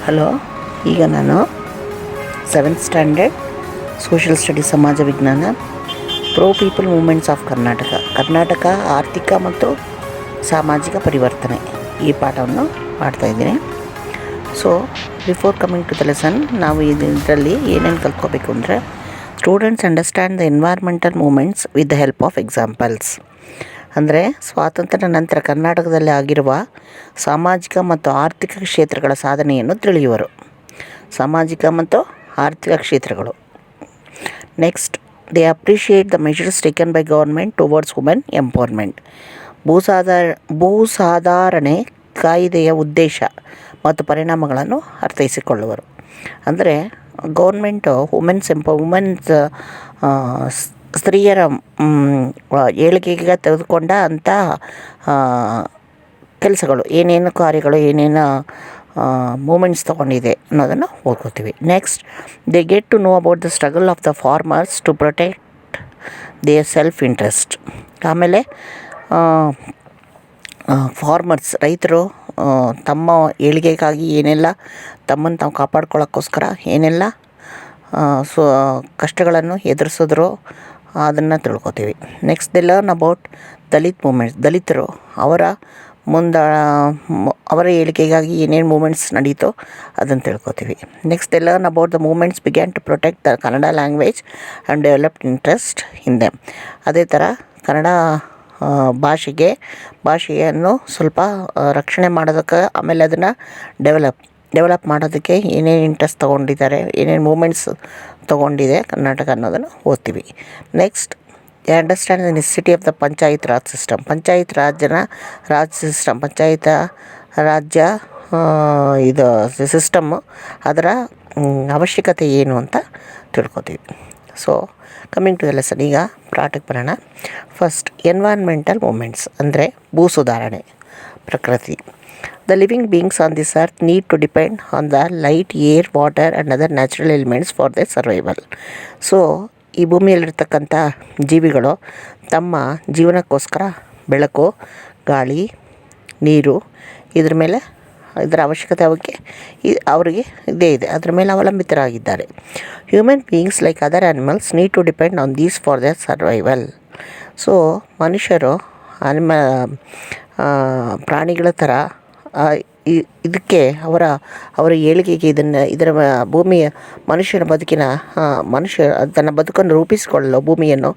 Hello, ಈಗ ನಾನು 7th standard social studies ಸಮಾಜ ವಿಜ್ಞಾನ pro people movements of Karnataka ಆರ್ಥಿಕ ಮತ್ತು ಸಾಮಾಜಿಕ ಪರಿವರ್ತನೆ ಈ ಪಾಠವನ್ನು ಮಾಡ್ತಾಯಿದ್ದೀನಿ. So before coming to the lesson, ನಾವು ಇದರಲ್ಲಿ ಏನೇನು ಕಲ್ತ್ಕೋಬೇಕು ಅಂದರೆ, students understand the environmental movements with the help of examples. ಅಂದರೆ ಸ್ವಾತಂತ್ರ್ಯ ನಂತರ ಕರ್ನಾಟಕದಲ್ಲಿ ಆಗಿರುವ ಸಾಮಾಜಿಕ ಮತ್ತು ಆರ್ಥಿಕ ಕ್ಷೇತ್ರಗಳ ಸಾಧನೆಯನ್ನು ತಿಳಿಯುವರು. ಸಾಮಾಜಿಕ ಮತ್ತು ಆರ್ಥಿಕ ಕ್ಷೇತ್ರಗಳು. Next, they appreciate the measures taken by government towards women empowerment. ಭೂಸಾಧಾರಣೆ ಕಾಯ್ದೆಯ ಉದ್ದೇಶ ಮತ್ತು ಪರಿಣಾಮಗಳನ್ನು ಅರ್ಥೈಸಿಕೊಳ್ಳುವರು. ಅಂದರೆ ಗೌರ್ಮೆಂಟು ವುಮೆನ್ಸ್ ಸ್ತ್ರೀಯರ ಏಳಿಗೆಗೆ ತೆಗೆದುಕೊಂಡ ಅಂಥ ಕೆಲಸಗಳು, ಏನೇನು ಕಾರ್ಯಗಳು, ಏನೇನು ಮೂಮೆಂಟ್ಸ್ ತೊಗೊಂಡಿದೆ ಅನ್ನೋದನ್ನು ಓದ್ಕೋತೀವಿ. Next, they get to know about the struggle of the farmers to protect their self interest. ಆಮೇಲೆ ಫಾರ್ಮರ್ಸ್, ರೈತರು ತಮ್ಮ ಏಳಿಗೆಗಾಗಿ ಏನೆಲ್ಲ ತಮ್ಮನ್ನು ತಾವು ಕಾಪಾಡ್ಕೊಳ್ಳೋಕ್ಕೋಸ್ಕರ ಏನೆಲ್ಲ ಕಷ್ಟಗಳನ್ನು ಎದುರಿಸಿದ್ರು ಅದನ್ನು ತಿಳ್ಕೊತೀವಿ. Next, they learn about Dalit movements. ದಲಿತರು ಅವರ ಏಳಿಗೆಗಾಗಿ ಏನೇನು ಮೂಮೆಂಟ್ಸ್ ನಡೀತೋ ಅದನ್ನು ತಿಳ್ಕೊತೀವಿ. Next, they learn about the movements began to protect the Kannada language and developed interest in them. ಅದೇ ಥರ ಕನ್ನಡ ಭಾಷೆಯನ್ನು ಸ್ವಲ್ಪ ರಕ್ಷಣೆ ಮಾಡೋದಕ್ಕೆ, ಆಮೇಲೆ ಅದನ್ನು ಡೆವಲಪ್ ಮಾಡೋದಕ್ಕೆ ಏನೇನು ಇಂಟ್ರೆಸ್ಟ್ ತೊಗೊಂಡಿದ್ದಾರೆ, ಏನೇನು ಮೂಮೆಂಟ್ಸ್ ತೊಗೊಂಡಿದೆ ಕರ್ನಾಟಕ ಅನ್ನೋದನ್ನು ಓದ್ತೀವಿ. Next, they understand the necessity of the panchayat Raj system. Panchayat ರಾಜ್ಯ ಇದು ಸಿಸ್ಟಮ್ಮು, ಅದರ ಅವಶ್ಯಕತೆ ಏನು ಅಂತ ತಿಳ್ಕೊತೀವಿ. So coming to the lesson, ಈಗ ಪಾಠಕ್ಕೆ ಬರೋಣ. ಫಸ್ಟ್, ಎನ್ವೈರ್ಮೆಂಟಲ್ ಮೂಮೆಂಟ್ಸ್ ಅಂದರೆ ಭೂ ಸುಧಾರಣೆ, ಪ್ರಕೃತಿ. The living beings on this earth need to depend on the light, air, water and other natural elements for their survival. So ಈ ಭೂಮಿಯಲ್ಲಿರ್ತಕ್ಕಂಥ ಜೀವಿಗಳು ತಮ್ಮ ಜೀವನಕ್ಕೋಸ್ಕರ ಬೆಳಕು, ಗಾಳಿ, ನೀರು, ಇದರ ಅವಶ್ಯಕತೆ ಅವರಿಗೆ ಇದೇ ಇದೆ, ಅದರ ಮೇಲೆ ಅವಲಂಬಿತರಾಗಿದ್ದಾರೆ. Human beings like other animals need to depend on these for their survival. So ಮನುಷ್ಯರು ಪ್ರಾಣಿಗಳ ಥರ ಇದಕ್ಕೆ ಅವರ ಏಳಿಗೆಗೆ ಇದರ ಮನುಷ್ಯನ ತನ್ನ ಬದುಕನ್ನು ರೂಪಿಸಿಕೊಳ್ಳಲು ಭೂಮಿಯನ್ನು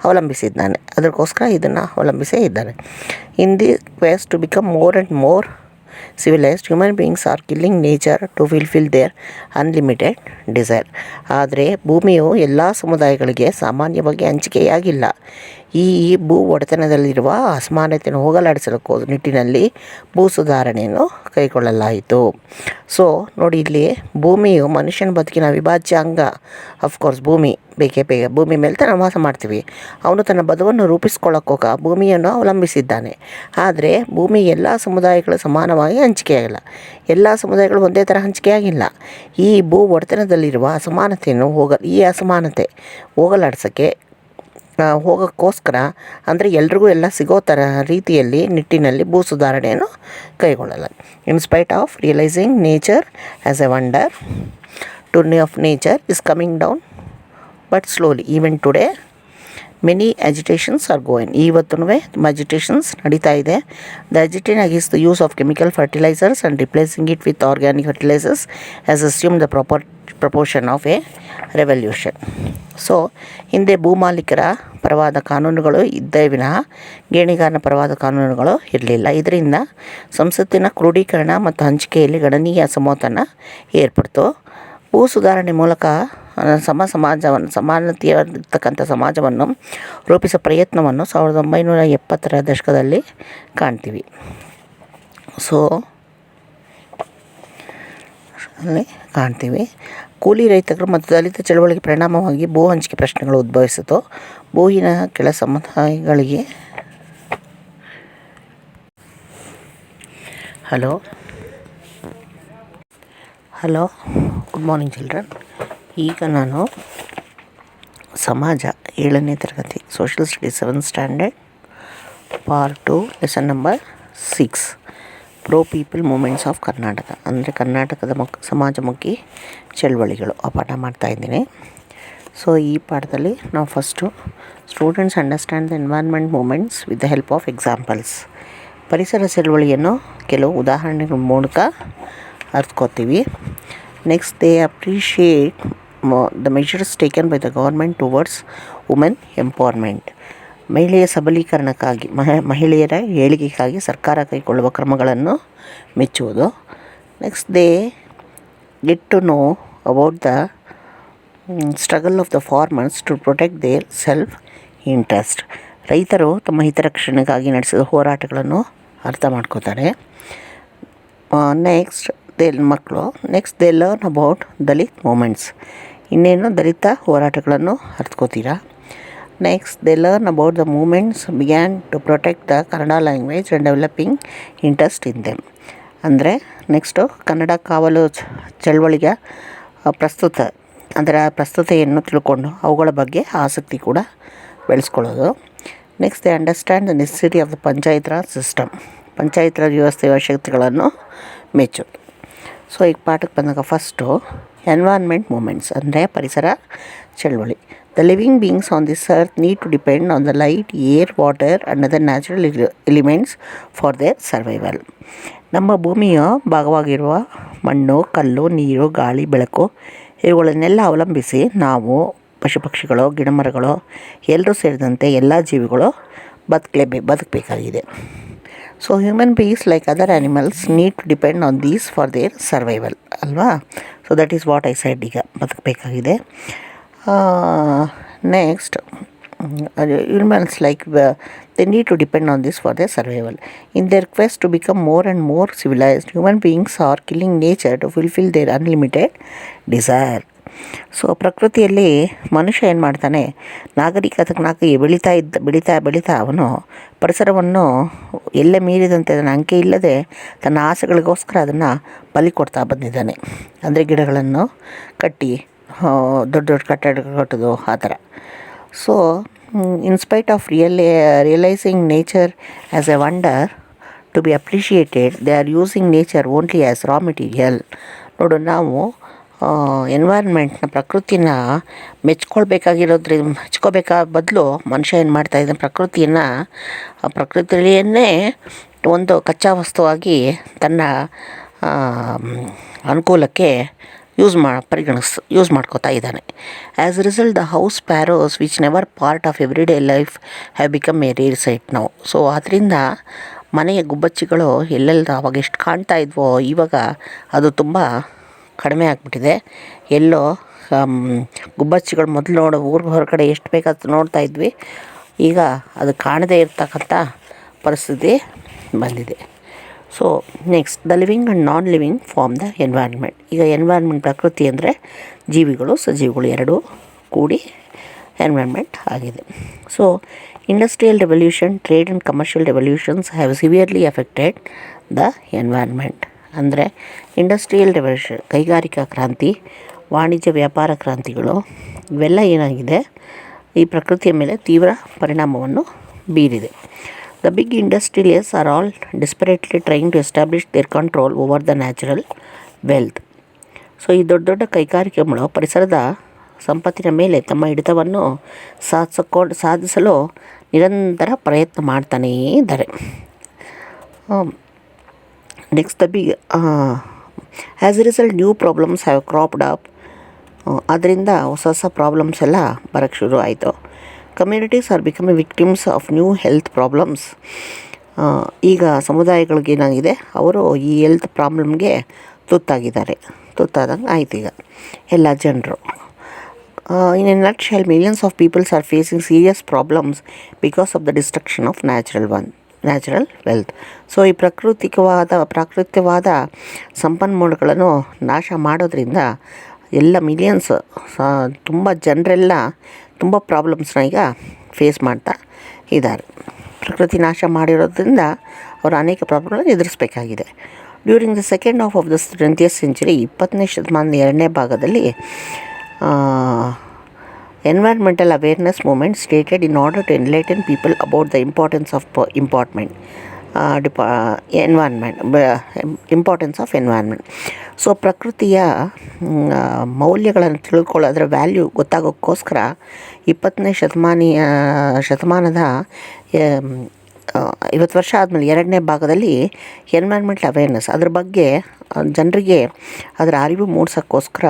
ಅವಲಂಬಿಸಿದ್ದಾನೆ. ಅದಕ್ಕೋಸ್ಕರ ಇದನ್ನು ಅವಲಂಬಿಸೇ ಇದ್ದಾನೆ. In the quest to become more and more civilized, human beings are killing nature to fulfill their unlimited desire. ಆದರೆ ಭೂಮಿಯು ಎಲ್ಲ ಸಮುದಾಯಗಳಿಗೆ ಸಾಮಾನ್ಯವಾಗಿ ಹಂಚಿಕೆಯಾಗಿಲ್ಲ. ಈ ಭೂ ಒಡೆತನದಲ್ಲಿರುವ ಅಸಮಾನತೆಯನ್ನು ಹೋಗಲಾಡಿಸಲಿಕ್ಕೋ ನಿಟ್ಟಿನಲ್ಲಿ ಭೂ ಸುಧಾರಣೆಯನ್ನು ಕೈಗೊಳ್ಳಲಾಯಿತು. ಸೊ ನೋಡಿ, ಇಲ್ಲಿ ಭೂಮಿಯು ಮನುಷ್ಯನ ಬದುಕಿನ ಅವಿಭಾಜ್ಯ ಅಂಗ. ಅಫ್ಕೋರ್ಸ್ ಭೂಮಿ ಮೇಲೆ ತಾನು ವಾಸ ಮಾಡ್ತೀವಿ. ಅವನು ತನ್ನ ಬದುವನ್ನು ರೂಪಿಸ್ಕೊಳ್ಳೋಕ್ಕೋಗ ಭೂಮಿಯನ್ನು ಅವಲಂಬಿಸಿದ್ದಾನೆ. ಆದರೆ ಭೂಮಿ ಎಲ್ಲ ಸಮುದಾಯಗಳು ಸಮಾನವಾಗಿ ಹಂಚಿಕೆಯಾಗಿಲ್ಲ. ಎಲ್ಲ ಸಮುದಾಯಗಳು ಒಂದೇ ಥರ ಹಂಚಿಕೆಯಾಗಿಲ್ಲ. ಈ ಭೂ ಒಡೆತನದಲ್ಲಿರುವ ಈ ಅಸಮಾನತೆ ಹೋಗೋಕ್ಕೋಸ್ಕರ, ಅಂದರೆ ಎಲ್ರಿಗೂ ಎಲ್ಲ ಸಿಗೋ ಥರ ನಿಟ್ಟಿನಲ್ಲಿ ಭೂ ಸುಧಾರಣೆಯನ್ನು ಕೈಗೊಳ್ಳಲಾಗಿದೆ. In spite of realising nature as a wonder, tyranny of nature is coming down but slowly. Even today many agitations are going. ಇವತ್ತೂ ಅಜಿಟೇಷನ್ಸ್ ನಡೀತಾ ಇದೆ. The agitation against the use of chemical fertilisers and replacing it with organic fertilisers has assume the proportion of a revolution. So ಹಿಂದೆ ಭೂಮಾಲೀಕರ ಪರವಾದ ಕಾನೂನುಗಳು ಇದ್ದೇ ವಿನಃ ಗೇಣಿಗಾರನ ಪರವಾದ ಕಾನೂನುಗಳು ಇರಲಿಲ್ಲ. ಇದರಿಂದ ಸಂಸತ್ತಿನ ಕ್ರೋಢೀಕರಣ ಮತ್ತು ಹಂಚಿಕೆಯಲ್ಲಿ ಗಣನೀಯ ಅಸಮತೋಲನ ಏರ್ಪಡ್ತು. ಭೂ ಸುಧಾರಣೆ ಮೂಲಕ ಸಮಾನತೆಯಿರ್ತಕ್ಕಂಥ ಸಮಾಜವನ್ನು ರೂಪಿಸೋ ಪ್ರಯತ್ನವನ್ನು 1970ರ ದಶಕದಲ್ಲಿ ಕಾಣ್ತೀವಿ. ಕೂಲಿ ರೈತರು ಮತ್ತು ದಲಿತ ಚಳವಳಿಗೆ ಪರಿಣಾಮವಾಗಿ ಭೂ ಹಂಚಿಕೆ ಪ್ರಶ್ನೆಗಳು ಉದ್ಭವಿಸಿತು. ಭೂಹೀನ ಕೆಳ ಸಮುದಾಯಗಳಿಗೆ ಹಲೋ ಗುಡ್ ಮಾರ್ನಿಂಗ್ ಚಿಲ್ಡ್ರನ್. ಈಗ ನಾನು ಸಮಾಜ 7ನೇ ತರಗತಿ social studies 7th standard part 2 lesson number 6 pro people movements of Karnataka ಅಂದರೆ ಕರ್ನಾಟಕದ ಸಮಾಜಮುಖಿ ಚಳವಳಿಗಳು ಆ ಪಾಠ ಮಾಡ್ತಾಯಿದ್ದೀನಿ. ಸೊ ಈ ಪಾಠದಲ್ಲಿ ನಾವು first students understand the environment movements with the help of examples. ಪರಿಸರ ಚಳವಳಿಯನ್ನು ಕೆಲವು ಉದಾಹರಣೆಗಳ ಮೂಲಕ ಅರ್ಥಕೋತೀವಿ. Next they appreciate the measures taken by the government towards women empowerment. ಮಹಿಳೆಯ ಸಬಲೀಕರಣಕ್ಕಾಗಿ ಮಹಿಳೆಯರ ಏಳಿಗೆಗಾಗಿ ಸರ್ಕಾರ ಕೈಗೊಳ್ಳುವ ಕ್ರಮಗಳನ್ನು ಮೆಚ್ಚುವುದು. Next they get to know about the struggle of the farmers to protect their self interest. ರೈತರು ತಮ್ಮ ಹಿತರಕ್ಷಣೆಗಾಗಿ ನಡೆಸಿದ ಹೋರಾಟಗಳನ್ನು ಅರ್ಥ ಮಾಡ್ಕೋತಾರೆ. Next next they learn about Dalit moments. ಇನ್ನೇನು ದಲಿತ ಹೋರಾಟಗಳನ್ನು ಅರ್ಥಕೋತೀರಾ. Next they learn about the movements began to protect the Kannada language and developing interest in them. ಅಂದರೆ ನೆಕ್ಸ್ಟು ಕನ್ನಡ ಕಾವಲು ಚಳವಳಿಗೆ ಅದರ ಪ್ರಸ್ತುತೆಯನ್ನು ತಿಳ್ಕೊಂಡು ಅವುಗಳ ಬಗ್ಗೆ ಆಸಕ್ತಿ ಕೂಡ ಬೆಳೆಸ್ಕೊಳ್ಳೋದು. Next they understand the necessity of the panchayat Raj system. Panchayat raj ವ್ಯವಸ್ಥೆಯ ಅವಶ್ಯಕತೆಗಳನ್ನು ಮೆಚ್ಚೋದು. ಸೊ ಈಗ ಪಾಠಕ್ಕೆ ಬಂದಾಗ ಫಸ್ಟು ಎನ್ವೈರ್ನ್ಮೆಂಟ್ ಮೂಮೆಂಟ್ಸ್ ಅಂದರೆ ಪರಿಸರ ಚಳವಳಿ. The living beings on this earth need to depend on the light, air, water and other natural elements for their survival. ನಮ್ಮ ಭೂಮಿಯ ಭಾಗವಾಗಿರುವ ಮಣ್ಣು, ಕಲ್ಲು, ನೀರು, ಗಾಳಿ, ಬೆಳಕು ಇವುಗಳನ್ನೆಲ್ಲ ಅವಲಂಬಿಸಿ ನಾವು ಪಶು ಪಕ್ಷಿಗಳು, ಗಿಡಮರಗಳು ಎಲ್ಲರೂ ಸೇರಿದಂತೆ ಎಲ್ಲ ಜೀವಿಗಳು ಬದುಕಬೇಕಾಗಿದೆ. So human beings like other animals need to depend on these for their survival ಅಲ್ವಾ. So that is what I said. ಈಗ ಬದುಕಬೇಕಾಗಿದೆ. Next humans like they need to depend on this for their survival. In their quest to become more and more civilized, human beings are killing nature to fulfill their unlimited desire. So ಪ್ರಕೃತಿಯಲ್ಲಿ ಮನುಷ್ಯ ಏನು ಮಾಡ್ತಾನೆ, ನಾಗರಿಕತೆಗೆ ಬೆಳೀತಾ ಅವನು ಪರಿಸರವನ್ನು ಎಲ್ಲೇ ಮೀರಿದಂತೆ ಅದನ್ನು ಅಂಕೆ ಇಲ್ಲದೆ ತನ್ನ ಆಸೆಗಳಿಗೋಸ್ಕರ ಅದನ್ನು ಬಲಿ ಕೊಡ್ತಾ ಬಂದಿದ್ದಾನೆ. ಅಂದರೆ ಗಿಡಗಳನ್ನು ಕಟ್ಟಿ ದೊಡ್ಡ ಕಟ್ಟಡ ಕಟ್ಟೋದು ಆ ಥರ. So in spite of realising nature as a wonder to be appreciated, they are using nature only as raw material. ನೋಡು, ನಾವು ಎನ್ವೈರ್ನ್ಮೆಂಟ್ನ ಪ್ರಕೃತಿನ ಮೆಚ್ಕೋಬೇಕಾದ ಬದಲು ಮನುಷ್ಯ ಏನು ಮಾಡ್ತಾಯಿದ್ದಾನೆ, ಪ್ರಕೃತಿಯನ್ನೇ ಒಂದು ಕಚ್ಚಾ ವಸ್ತುವಾಗಿ ತನ್ನ ಅನುಕೂಲಕ್ಕೆ ಯೂಸ್ ಮಾಡ್ಕೋತಾ ಇದ್ದಾನೆ. As a result the house sparrows which never part of every day life have become a rare sight now. So ಆದ್ದರಿಂದ ಮನೆಯ ಗುಬ್ಬಚ್ಚಿಗಳು ಎಲ್ಲೆಲ್ಲ ಅವಾಗ ಎಷ್ಟು ಕಾಣ್ತಾ ಇದ್ವೋ ಇವಾಗ ಅದು ತುಂಬ ಕಡಿಮೆ ಆಗಿಬಿಟ್ಟಿದೆ. ಎಲ್ಲೋ ಗುಬ್ಬಚ್ಚಿಗಳು ಮೊದಲು ಊರ ಹೊರಗಡೆ ಎಷ್ಟು ಬೇಕಾದ ನೋಡ್ತಾ ಇದ್ವಿ, ಈಗ ಅದು ಕಾಣದೇ ಇರ್ತಕ್ಕಂಥ ಪರಿಸ್ಥಿತಿ ಬಂದಿದೆ. So next the living and non living form the environment. ಈಗ ಎನ್ವೈರ್ನ್ಮೆಂಟ್ ಪ್ರಕೃತಿ ಅಂದರೆ ಜೀವಿಗಳು, ಸಜೀವಿಗಳು ಎರಡೂ ಕೂಡಿ ಎನ್ವೈರ್ನ್ಮೆಂಟ್ ಆಗಿದೆ. So industrial revolution, trade and commercial revolutions have severely affected the environment. ಅಂದರೆ ಇಂಡಸ್ಟ್ರಿಯಲ್ ರೆವಲ್ಯೂಷನ್, ಕೈಗಾರಿಕಾ ಕ್ರಾಂತಿ, ವಾಣಿಜ್ಯ ವ್ಯಾಪಾರ ಕ್ರಾಂತಿಗಳು ಇವೆಲ್ಲ ಏನಾಗಿದೆ, ಈ ಪ್ರಕೃತಿಯ ಮೇಲೆ ತೀವ್ರ ಪರಿಣಾಮವನ್ನು ಬೀರಿದೆ. The big industrialists are all desperately trying to establish their control over the natural wealth. So ಈ ದೊಡ್ಡ ಕೈಗಾರಿಕೆಗಳು ಪರಿಸರದ ಸಂಪತ್ತಿನ ಮೇಲೆ ತಮ್ಮ ಹಿಡಿತವನ್ನು ಸಾಧಿಸಲು ನಿರಂತರ ಪ್ರಯತ್ನ ಮಾಡ್ತಾನೇ ಇದ್ದಾರೆ. Next the big as a result new problems have cropped up. ಅದರಿಂದ ಹೊಸ ಪ್ರಾಬ್ಲಮ್ಸ್ ಎಲ್ಲ ಬರೋಕ್ಕೆ ಶುರು ಆಯಿತು. Communities are becoming victims of new health problems. ಈಗ ಸಮುದಾಯಗಳಿಗೇನಾಗಿದೆ, ಅವರು ಈ ಹೆಲ್ತ್ ಪ್ರಾಬ್ಲಮ್ಗೆ ತುತ್ತಾದಂಗೆ ಆಯ್ತು ಈಗ ಎಲ್ಲ ಜನರು. In a nut shell millions of peoples are facing serious problems because of the destruction of natural wealth. So ಈ ಪ್ರಾಕೃತಿಕವಾದ ಸಂಪನ್ಮೂಲಗಳನ್ನು ನಾಶ ಮಾಡೋದ್ರಿಂದ ಎಲ್ಲ ಮಿಲಿಯನ್ಸ್ ತುಂಬ ಜನರೆಲ್ಲ ತುಂಬ ಪ್ರಾಬ್ಲಮ್ಸ್ನ ಈಗ ಫೇಸ್ ಮಾಡ್ತಾ ಇದ್ದಾರೆ. ಪ್ರಕೃತಿ ನಾಶ ಮಾಡಿರೋದ್ರಿಂದ ಅವರು ಅನೇಕ ಪ್ರಾಬ್ಲಮ್ಗಳನ್ನು ಎದುರಿಸಬೇಕಾಗಿದೆ. During the second half of the 20th century, 20ನೇ ಶತಮಾನದ ಎರಡನೇ ಭಾಗದಲ್ಲಿ environmental awareness movement stated in order to enlighten people about the importance of ಡಿಪಾ environment importance of environment. So ಪ್ರಕೃತಿಯ ಮೌಲ್ಯಗಳನ್ನು ತಿಳ್ಕೊಳ್ಳೋದ್ರ ವ್ಯಾಲ್ಯೂ ಗೊತ್ತಾಗೋಕ್ಕೋಸ್ಕರ 20ನೇ ಶತಮಾನದ 50 ವರ್ಷ ಆದಮೇಲೆ 2ನೇ ಭಾಗದಲ್ಲಿ ಎನ್ವೈರ್ನ್ಮೆಂಟಲ್ ಅವೇರ್ನೆಸ್ ಅದ್ರ ಬಗ್ಗೆ ಜನರಿಗೆ ಅದರ ಅರಿವು ಮೂಡಿಸೋಕ್ಕೋಸ್ಕರ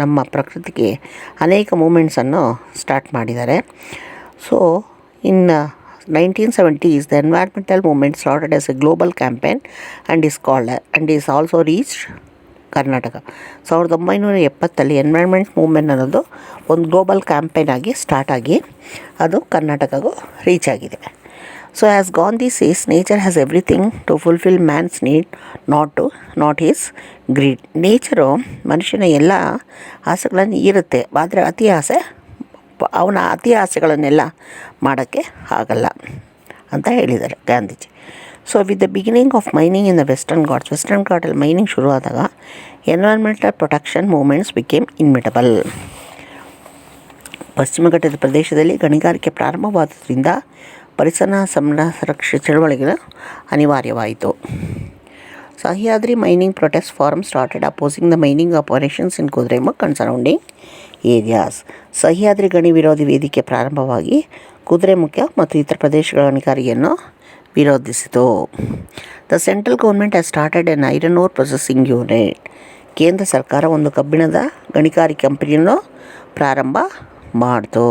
ನಮ್ಮ ಪ್ರಕೃತಿಗೆ ಅನೇಕ ಮೂಮೆಂಟ್ಸನ್ನು ಸ್ಟಾರ್ಟ್ ಮಾಡಿದ್ದಾರೆ. So in 1970s, the environmental movement started as a global campaign and is also reached Karnataka. 1970 environment movement ಅನ್ನೋದು ಒಂದು ಗ್ಲೋಬಲ್ ಕ್ಯಾಂಪೇನ್ ಆಗಿ ಸ್ಟಾರ್ಟ್ ಆಗಿ ಅದು ಕರ್ನಾಟಕಗೂ ರೀಚ್ ಆಗಿದೆ. So as Gandhi says, nature has everything to fulfil man's need, not his greed. Nature ಮನುಷ್ಯನ ಎಲ್ಲ ಆಸೆಗಳನ್ನು ಇರುತ್ತೆ, ಆದರೆ ಅವನ ಅತಿ ಆಸೆಗಳನ್ನೆಲ್ಲ ಮಾಡೋಕ್ಕೆ ಆಗಲ್ಲ ಅಂತ ಹೇಳಿದ್ದಾರೆ Gandhiji. So with the beginning of mining in the western ಘಾಟಲ್ಲಿ ಮೈನಿಂಗ್ ಶುರುವಾದಾಗ environmental protection movements became inevitable. ಪಶ್ಚಿಮ ಘಟ್ಟದ ಪ್ರದೇಶದಲ್ಲಿ ಗಣಿಗಾರಿಕೆ ಪ್ರಾರಂಭವಾದ್ದರಿಂದ ಪರಿಸರ ಸಂರಕ್ಷಣೆ ಚಳವಳಿಗಳು ಅನಿವಾರ್ಯವಾಯಿತು. Sahyadri mining protest forum started opposing the mining operations in Kudremukh and surrounding areas. Sahyadri ಗಣಿ ವಿರೋಧಿ ವೇದಿಕೆ ಪ್ರಾರಂಭವಾಗಿ ಕುದುರೆಮುಖ ಮತ್ತು ಇತರ ಪ್ರದೇಶಗಳ ಗಣಿಗಾರಿಕೆಯನ್ನು ವಿರೋಧಿಸಿತು. The central government has started an iron ore processing unit. ಕೇಂದ್ರ ಸರ್ಕಾರ ಒಂದು ಕಬ್ಬಿಣದ ಗಣಿಗಾರಿಕೆ ಕಂಪನಿಯನ್ನು ಪ್ರಾರಂಭ ಮಾಡಿತು.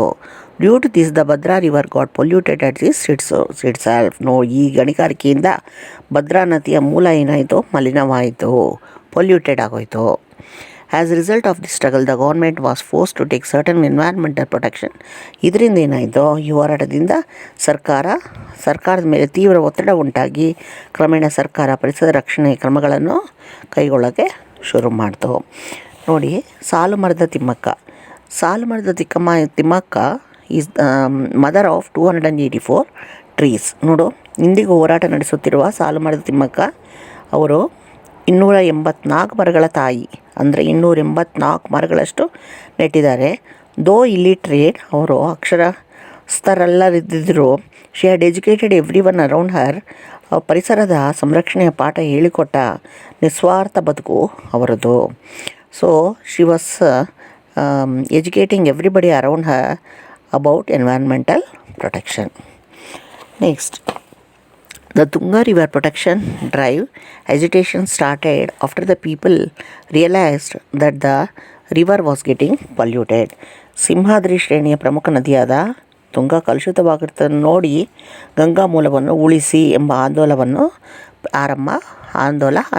Due to this the Bhadra river got polluted at this itself. ಈ ಗಣಿಗಾರಿಕೆಯಿಂದ ಭದ್ರಾ ನದಿಯ ಮೂಲ ಏನಾಯಿತು, ಮಲಿನವಾಯಿತು, ಪೊಲ್ಯೂಟೆಡ್ ಆಗೋಯಿತು. As a result of the struggle, the government was force to take certain environmental protection. ಇದರಿಂದ ಏನಾಯಿತು, ಈ ಹೋರಾಟದಿಂದ ಸರ್ಕಾರದ ಮೇಲೆ ತೀವ್ರ ಒತ್ತಡ ಉಂಟಾಗಿ ಕ್ರಮೇಣ ಸರ್ಕಾರ ಪರಿಸರ ರಕ್ಷಣೆ ಕ್ರಮಗಳನ್ನು ಕೈಗೊಳ್ಳೋಕ್ಕೆ ಶುರು ಮಾಡ್ತು. ನೋಡಿ, ಸಾಲುಮರದ Thimmakka is mother of 284 trees. ನೋಡು, ಇಂದಿಗೂ ಹೋರಾಟ ನಡೆಸುತ್ತಿರುವ ಸಾಲುಮರದ ತಿಮ್ಮಕ್ಕ ಅವರು 284 ಮರಗಳ ತಾಯಿ, ಅಂದರೆ 284 ಮರಗಳಷ್ಟು ನೆಟ್ಟಿದ್ದಾರೆ. ದೋ ಇಲ್ಲಿಟ್ರೇಟ್, ಅವರು ಅಕ್ಷರಸ್ಥರಲ್ಲದಿದ್ದರೂ she had educated every one around her. ಪರಿಸರದ ಸಂರಕ್ಷಣೆಯ ಪಾಠ ಹೇಳಿಕೊಟ್ಟ ನಿಸ್ವಾರ್ಥ ಬದುಕು ಅವರದು. So she was educating everybody around her about environmental protection. Next, the Tunga River Protection Drive agitation started after the people realized that the river was getting polluted. Simhadri ಶ್ರೇಣಿಯ ಪ್ರಮುಖ ನದಿಯಾದ ತುಂಗಾ ಕಲುಷಿತವಾಗಿರುವುದನ್ನು ನೋಡಿ ಗಂಗಾ ಮೂಲವನ್ನು ಉಳಿಸಿ ಎಂಬ ಆಂದೋಲನ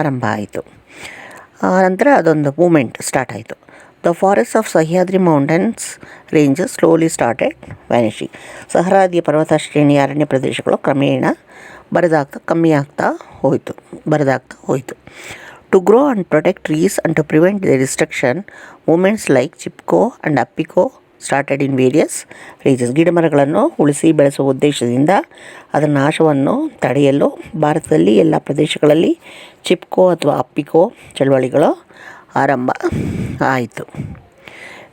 ಆರಂಭ ಆಯಿತು. ನಂತರ ಅದೊಂದು ಮೂಮೆಂಟ್ ಸ್ಟಾರ್ಟ್ ಆಯಿತು. The forest of Sahyadri mountains ranges slowly started vanishing. Sahyadri ಪರ್ವತ ಶ್ರೇಣಿಯ ಅರಣ್ಯ ಪ್ರದೇಶಗಳು ಕ್ರಮೇಣ ಬರದಾಗ್ತಾ ಹೋಯಿತು. To grow and protect trees and to prevent the destruction, movements like Chipko and Appiko started in various regions. ಗಿಡಮರಗಳನ್ನು ಉಳಿಸಿ ಬೆಳೆಸುವ ಉದ್ದೇಶದಿಂದ ಅದರ ನಾಶವನ್ನು ತಡೆಯಲು ಭಾರತದಲ್ಲಿ ಎಲ್ಲ ಪ್ರದೇಶಗಳಲ್ಲಿ ಚಿಪ್ಕೋ ಅಥವಾ ಅಪ್ಪಿಕೋ ಚಳವಳಿಗಳು ಆರಂಭ ಆಯಿತು.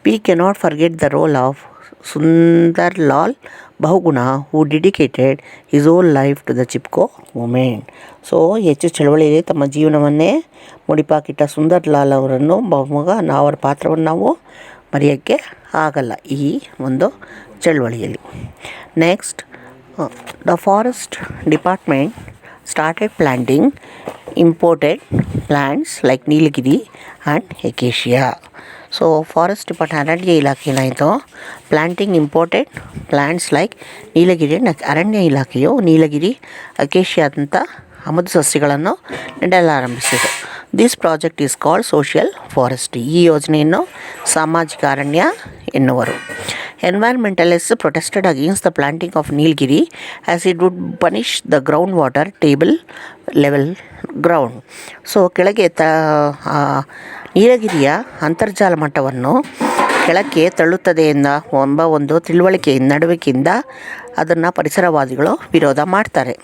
We cannot forget the role of Sundarlal Bahuguna, who dedicated his whole life to the Chipko movement. So ಹೆಚ್ಚು ಚಳವಳಿಯಲ್ಲಿ ತಮ್ಮ ಜೀವನವನ್ನೇ ಮುಡಿಪಾಕಿಟ್ಟ ಸುಂದರ್ಲಾಲ್ ಅವರನ್ನು ಅವರ ಪಾತ್ರವನ್ನು ನಾವು ಮರೆಯೋಕ್ಕೆ ಆಗಲ್ಲ ಈ ಒಂದು ಚಳವಳಿಯಲ್ಲಿ. Next, the forest department started planting imported plants like nilgiri and acacia. So forest department ಅರಣ್ಯ ಇಲಾಖೆ ಏನಾಯಿತು, planting imported plants like nilgiri. ಅರಣ್ಯ ಇಲಾಖೆಯು ನೀಲಗಿರಿ, ಅಕೇಶಿಯಾದಂಥ ಆಮದು ಸಸ್ಯಗಳನ್ನು ನೆಡಲಾರಂಭಿಸಿತು. This project is called social forestry. ಈ ಯೋಜನೆಯನ್ನು ಸಾಮಾಜಿಕ ಅರಣ್ಯ ಎನ್ನುವರು. Environmentalist protested against the planting of nilgiri as it would punish the ground water level ground. So ಕೆಳಗೆ ನೀಲಗಿರಿಯ ಅಂತರ್ಜಲ ಮಟ್ಟವನ್ನು ಕೆಳಕ್ಕೆ ತಳ್ಳುತ್ತದೆ ಎಂಬ ಒಂದು ನಡವಳಿಕೆಯಿಂದ ಅದನ್ನು ಪರಿಸರವಾದಿಗಳು ವಿರೋಧ ಮಾಡ್ತಾರೆ.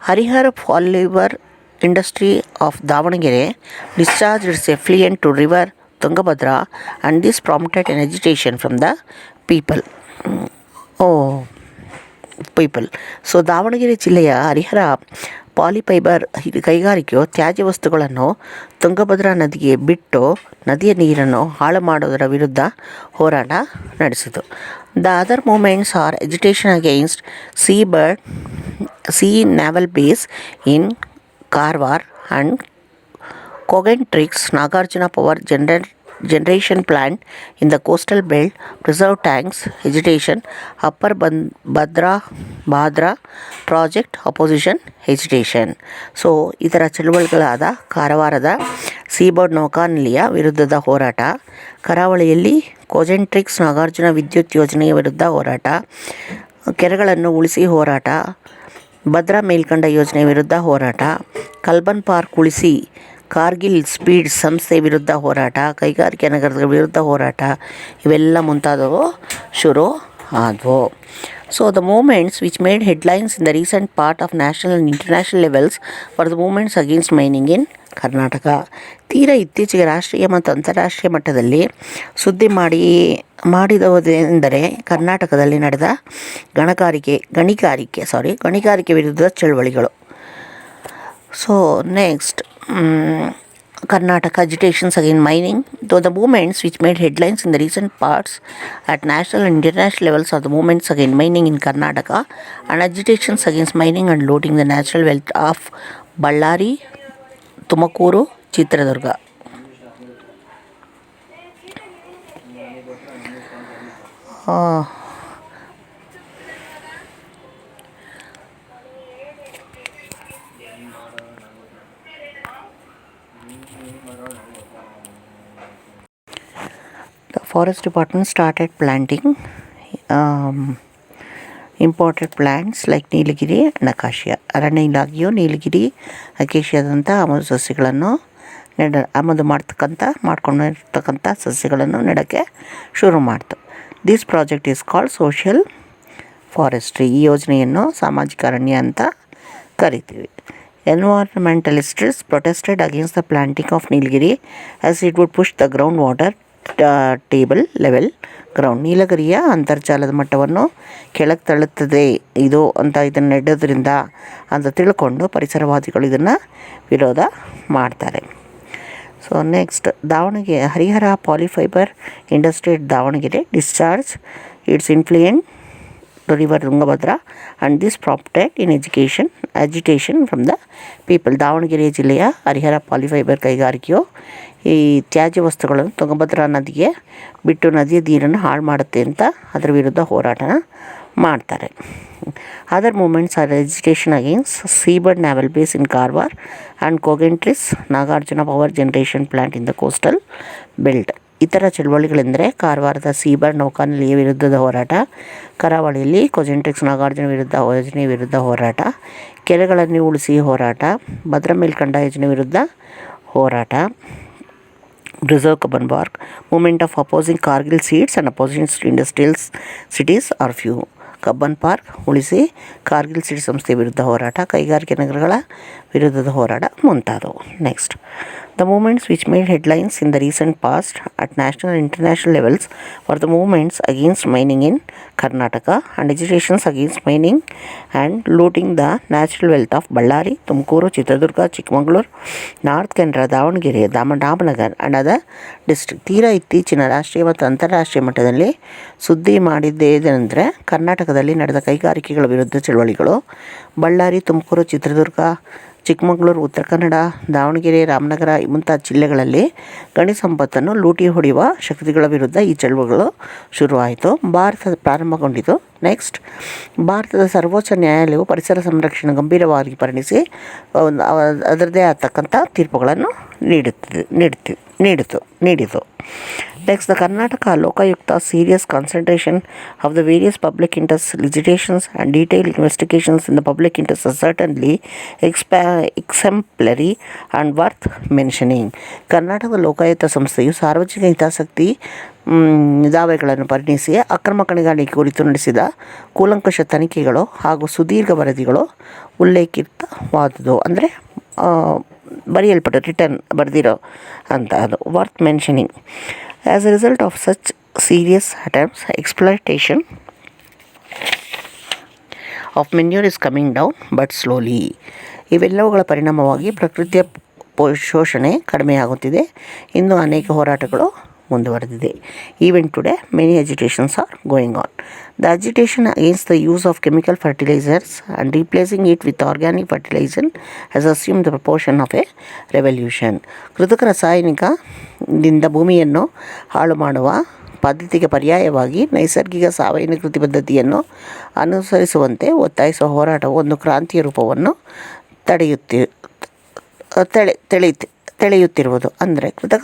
Harihar polymer industry of Davanagere discharged its effluent to river Tungabhadra, and this prompted an agitation from the people. So Davanagere ಜಿಲ್ಲೆಯ ಹರಿಹರ ಪಾಲಿಫೈಬರ್ ಕೈಗಾರಿಕೆಯು ತ್ಯಾಜ್ಯ ವಸ್ತುಗಳನ್ನು ತುಂಗಭದ್ರಾ ನದಿಗೆ ಬಿಟ್ಟು ನದಿಯ ನೀರನ್ನು ಹಾಳು ಮಾಡುವುದರ ವಿರುದ್ಧ ಹೋರಾಟ ನಡೆಸಿತು. The other movements are agitation against sea naval base in Karwar and Cogentrix Nagarjuna Power Generation Plant in the coastal belt, preserve tanks, agitation, Upper Bhadra project opposition agitation. So ಇದರ ಚಳುವಳಿಗಳಾದ ಕಾರವಾರದ ಸೀಬೋರ್ಡ್ ನೌಕಾನೆಲೆಯ ವಿರುದ್ಧದ ಹೋರಾಟ, ಕರಾವಳಿಯಲ್ಲಿ ಕೋಜೆಂಟ್ರಿಕ್ಸ್ ನಾಗಾರ್ಜುನ ವಿದ್ಯುತ್ ಯೋಜನೆಯ ವಿರುದ್ಧ ಹೋರಾಟ, ಕೆರೆಗಳನ್ನು ಉಳಿಸಿ ಹೋರಾಟ, ಭದ್ರಾ ಮೇಲ್ಕಂಡ ಯೋಜನೆ ವಿರುದ್ಧ ಹೋರಾಟ, ಕಲ್ಬನ್ ಪಾರ್ಕ್ ಉಳಿಸಿ ಕಾರ್ಗಿಲ್ ಸ್ಪೀಡ್ ಸಂಸ್ಥೆ ವಿರುದ್ಧ ಹೋರಾಟ, ಕೈಗಾರಿಕೆ ನಗರದ ವಿರುದ್ಧ ಹೋರಾಟ, ಇವೆಲ್ಲ ಮುಂತಾದವು ಶುರು ಆದವು. So the movements which made headlines in the recent part of national and international levels for the movements against mining in Karnataka. ತೀರಾ ಇತ್ತೀಚೆಗೆ ರಾಷ್ಟ್ರೀಯ ಮತ್ತು ಅಂತಾರಾಷ್ಟ್ರೀಯ ಮಟ್ಟದಲ್ಲಿ ಸುದ್ದಿ ಮಾಡಿದವುದೆಂದರೆ ಕರ್ನಾಟಕದಲ್ಲಿ ನಡೆದ ಗಣಿಗಾರಿಕೆ ವಿರುದ್ಧದ ಚಳುವಳಿಗಳು. So next, Karnataka agitations against mining. Though the movements which made headlines in the recent parts at national and international levels are the movements against mining in Karnataka and agitations against mining and looting the natural wealth of Ballari, Tumakuru, Chitradurga. The forest department started planting imported plants like Nilgiri and ಅಕಾಶಿಯಾ. ಅರಣ್ಯ ಇಲಾಖೆಯು ನೀಲಗಿರಿ, ಅಕೇಶಿಯಾದಂಥ ಆಮದು ಸಸ್ಯಗಳನ್ನು ಮಾಡ್ಕೊಂಡಿರ್ತಕ್ಕಂಥ ಸಸ್ಯಗಳನ್ನು ನೆಡೋಕ್ಕೆ ಶುರು ಮಾಡ್ತು. This project is called social forestry. ಈ ಯೋಜನೆಯನ್ನು ಸಾಮಾಜಿಕ ಅರಣ್ಯ ಅಂತ ಕರಿತೀವಿ. Environmentalists protested against the planting of Nilgiri as it would push the groundwater table level ground. ನೀಲಗಿರಿಯ ಅಂತರ್ಜಲದ ಮಟ್ಟವನ್ನು ಕೆಳಗೆ ತಳ್ಳುತ್ತದೆ ಇದು ಅಂತ ಇದನ್ನು ನೆಡೋದ್ರಿಂದ ಅಂತ ತಿಳ್ಕೊಂಡು ಪರಿಸರವಾದಿಗಳು ಇದನ್ನು ವಿರೋಧ ಮಾಡ್ತಾರೆ. So next, Harihar polyfibre industry at Davanagere discharge its influent to river Tungabhadra and this prompted in agitation from the people. Davanagere ಜಿಲ್ಲೆಯ ಹರಿಹರ ಪಾಲಿಫೈಬರ್ ಕೈಗಾರಿಕೆಯು ಈ ತ್ಯಾಜ್ಯ ವಸ್ತುಗಳನ್ನು ತುಂಗಭದ್ರಾ ನದಿಗೆ ಬಿಟ್ಟು ನದಿಯ ನೀರನ್ನು ಹಾಳು ಮಾಡುತ್ತೆ ಅಂತ ಅದರ ವಿರುದ್ಧ ಹೋರಾಟನ ಮಾಡ್ತಾರೆ. Other movements are agitation against seabird naval base in Karwar and Cogentrix Nagarjuna power generation plant in the coastal belt. ಇತರ ಚಳುವಳಿಗಳೆಂದರೆ ಕಾರವಾರದ ಸೀಬರ್ಡ್ ನೌಕಾನೆಲೆಯ ವಿರುದ್ಧದ ಹೋರಾಟ, ಕರಾವಳಿಯಲ್ಲಿ ಕೋಜೆಂಟ್ರಿಕ್ಸ್ ನಾಗಾರ್ಜುನ ಯೋಜನೆ ವಿರುದ್ಧ ಹೋರಾಟ, ಕೆರೆಗಳನ್ನು ಉಳಿಸಿ ಹೋರಾಟ, ಭದ್ರಾ ಮೇಲ್ಕಂಡ ಯೋಜನೆ ವಿರುದ್ಧ ಹೋರಾಟ, preserve Cubbon park, movement of opposing Cargill seeds and opposing industrial cities are few. Cubbon park ಉಳಿಸಿ ಕಾರ್ಗಿಲ್ ಸೀಡ್ ಸಂಸ್ಥೆ ವಿರುದ್ಧ ಹೋರಾಟ, ಕೈಗಾರಿಕೆ ನಗರಗಳ ವಿರುದ್ಧದ ಹೋರಾಟ ಮುಂತಾದವು. Next, the movements which made headlines in the recent past at national and international levels for the movements against mining in Karnataka and agitations against mining and looting the natural wealth of Bellary, Tumakuru, Chitradurga, Chikkamagaluru, north Canara, Davanagere, Ramanagar and other district. ತೀರಾ ಇತ್ತೀಚಿನ ರಾಷ್ಟ್ರೀಯ ಮತ್ತು ಅಂತಾರಾಷ್ಟ್ರೀಯ ಮಟ್ಟದಲ್ಲಿ ಸುದ್ದಿ ಮಾಡಿದ್ದೇನೆಂದರೆ ಕರ್ನಾಟಕದಲ್ಲಿ ನಡೆದ ಕೈಗಾರಿಕೆಗಳ ವಿರುದ್ಧ ಚಳವಳಿಗಳು. ಬಳ್ಳಾರಿ, ತುಮಕೂರು, ಚಿತ್ರದುರ್ಗ, ಚಿಕ್ಕಮಗಳೂರು, ಉತ್ತರ ಕನ್ನಡ, ದಾವಣಗೆರೆ, ರಾಮನಗರ ಮುಂತಾದ ಜಿಲ್ಲೆಗಳಲ್ಲಿ ಗಣಿ ಸಂಪತ್ತನ್ನು ಲೂಟಿ ಹೊಡೆಯುವ ಶಕ್ತಿಗಳ ವಿರುದ್ಧ ಈ ಚಳುವಳಿಗಳು ಶುರುವಾಯಿತು. ಪ್ರಾರಂಭಗೊಂಡಿತು. ನೆಕ್ಸ್ಟ್, ಭಾರತದ ಸರ್ವೋಚ್ಚ ನ್ಯಾಯಾಲಯವು ಪರಿಸರ ಸಂರಕ್ಷಣೆ ಗಂಭೀರವಾಗಿ ಪರಿಗಣಿಸಿ ಅದರದ್ದೇ ಆಗ್ತಕ್ಕಂಥ ತೀರ್ಪುಗಳನ್ನು ನೀಡಿತು. Next, the Karnataka Lokayukta serious concentration of the various public interest litigations and detailed investigations in the public interest are certainly exemplary and worth mentioning. ಕರ್ನಾಟಕದ ಲೋಕಾಯುಕ್ತ ಸಂಸ್ಥೆಯು ಸಾರ್ವಜನಿಕ ಹಿತಾಸಕ್ತಿ ದಾವೆಗಳನ್ನು ಪರಿಗಣಿಸಿ ಅಕ್ರಮ ಗಣಿಗಾರಿಕೆ ಕುರಿತು ನಡೆಸಿದ ಕೂಲಂಕಷ ತನಿಖೆಗಳು ಹಾಗೂ ಸುದೀರ್ಘ ವರದಿಗಳು ಉಲ್ಲೇಖಿತವಾದುದು. ಅಂದರೆ ಬರೆದಿರೋ ಅಂತ ಅದು worth mentioning. As a result of such serious attempts, exploitation of manure is coming down but slowly. ಇವೆಲ್ಲವುಗಳ ಪರಿಣಾಮವಾಗಿ ಪ್ರಕೃತಿಯ ಶೋಷಣೆ ಕಡಿಮೆಯಾಗುತ್ತಿದೆ. ಇನ್ನೂ ಅನೇಕ ಹೋರಾಟಗಳು ಮುಂದುವರೆದಿದೆ. Even today many agitations are going on. The agitation against the use of chemical fertilisers and replacing it with organic fertilizer has assume the proportion of a revolution. ಕೃತಕ ರಾಸಾಯನಿಕದಿಂದ ಭೂಮಿಯನ್ನು ಹಾಳು ಮಾಡುವ ಪದ್ಧತಿಗೆ ಪರ್ಯಾಯವಾಗಿ ನೈಸರ್ಗಿಕ ಸಾವಯವ ಕೃಷಿ ಪದ್ಧತಿಯನ್ನು ಅನುಸರಿಸುವಂತೆ ಒತ್ತಾಯಿಸುವ ಹೋರಾಟವು ಒಂದು ಕ್ರಾಂತಿಯ ರೂಪವನ್ನು ತೆಳೆಯುತ್ತಿರುವುದು. ಅಂದರೆ ಕೃತಕ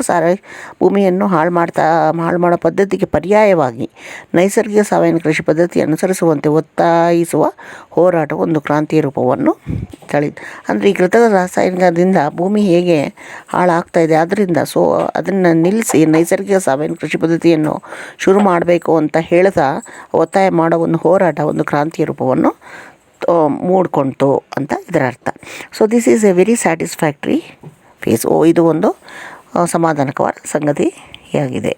ಭೂಮಿಯನ್ನು ಹಾಳು ಮಾಡೋ ಪದ್ಧತಿಗೆ ಪರ್ಯಾಯವಾಗಿ ನೈಸರ್ಗಿಕ ಸಾವಯವ ಕೃಷಿ ಪದ್ಧತಿ ಅನುಸರಿಸುವಂತೆ ಒತ್ತಾಯಿಸುವ ಹೋರಾಟ ಒಂದು ಕ್ರಾಂತಿಯ ರೂಪವನ್ನು ಅಂದರೆ ಈ ಕೃತಕ ರಾಸಾಯನಿಕದಿಂದ ಭೂಮಿ ಹೇಗೆ ಹಾಳಾಗ್ತಾ ಇದೆ, ಅದರಿಂದ ಅದನ್ನು ನಿಲ್ಲಿಸಿ ನೈಸರ್ಗಿಕ ಸಾವಯವ ಕೃಷಿ ಪದ್ಧತಿಯನ್ನು ಶುರು ಮಾಡಬೇಕು ಅಂತ ಹೇಳ್ತಾ ಒತ್ತಾಯ ಮಾಡೋ ಒಂದು ಹೋರಾಟ ಒಂದು ಕ್ರಾಂತಿಯ ರೂಪವನ್ನು ಮೂಡ್ಕೊಳ್ತು ಅಂತ ಇದರ ಅರ್ಥ. So this is a very satisfactory phase. ಇದು ಒಂದು ಸಮಾಧಾನಕರ ಸಂಗತಿಯಾಗಿದೆ.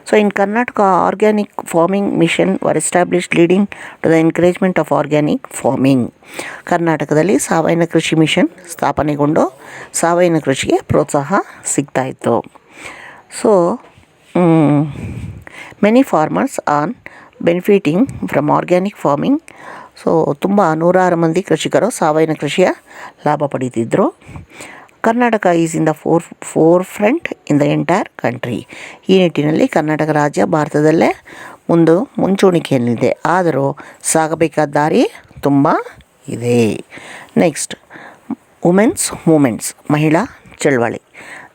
So in Karnataka organic farming mission were established leading to the encouragement of organic farming. ಕರ್ನಾಟಕದಲ್ಲಿ ಸಾವಯವ ಕೃಷಿ ಮಿಷನ್ ಸ್ಥಾಪನೆಗೊಂಡು ಸಾವಯವ ಕೃಷಿಗೆ ಪ್ರೋತ್ಸಾಹ ಸಿಗ್ತಾಯಿತ್ತು. So many farmers on benefiting from organic farming. So ತುಂಬ 106 ಮಂದಿ ಕೃಷಿಕರು ಸಾವಯವ ಕೃಷಿಯ ಲಾಭ ಪಡೀತಿದ್ದರು. Karnataka is in the forefront in the entire country. ಈ ನಿಟ್ಟಿನಲ್ಲಿ ಕರ್ನಾಟಕ ರಾಜ್ಯ ಭಾರತದಲ್ಲೇ ಮುಂಚೂಣಿಕೆಯಲ್ಲಿದೆ. ಆದರೂ ಸಾಗಬೇಕಾದ ದಾರಿ ತುಂಬ ಇದೆ. ನೆಕ್ಸ್ಟ್, ವುಮೆನ್ಸ್ ಮೂಮೆಂಟ್ಸ್, ಮಹಿಳಾ ಚಳವಳಿ.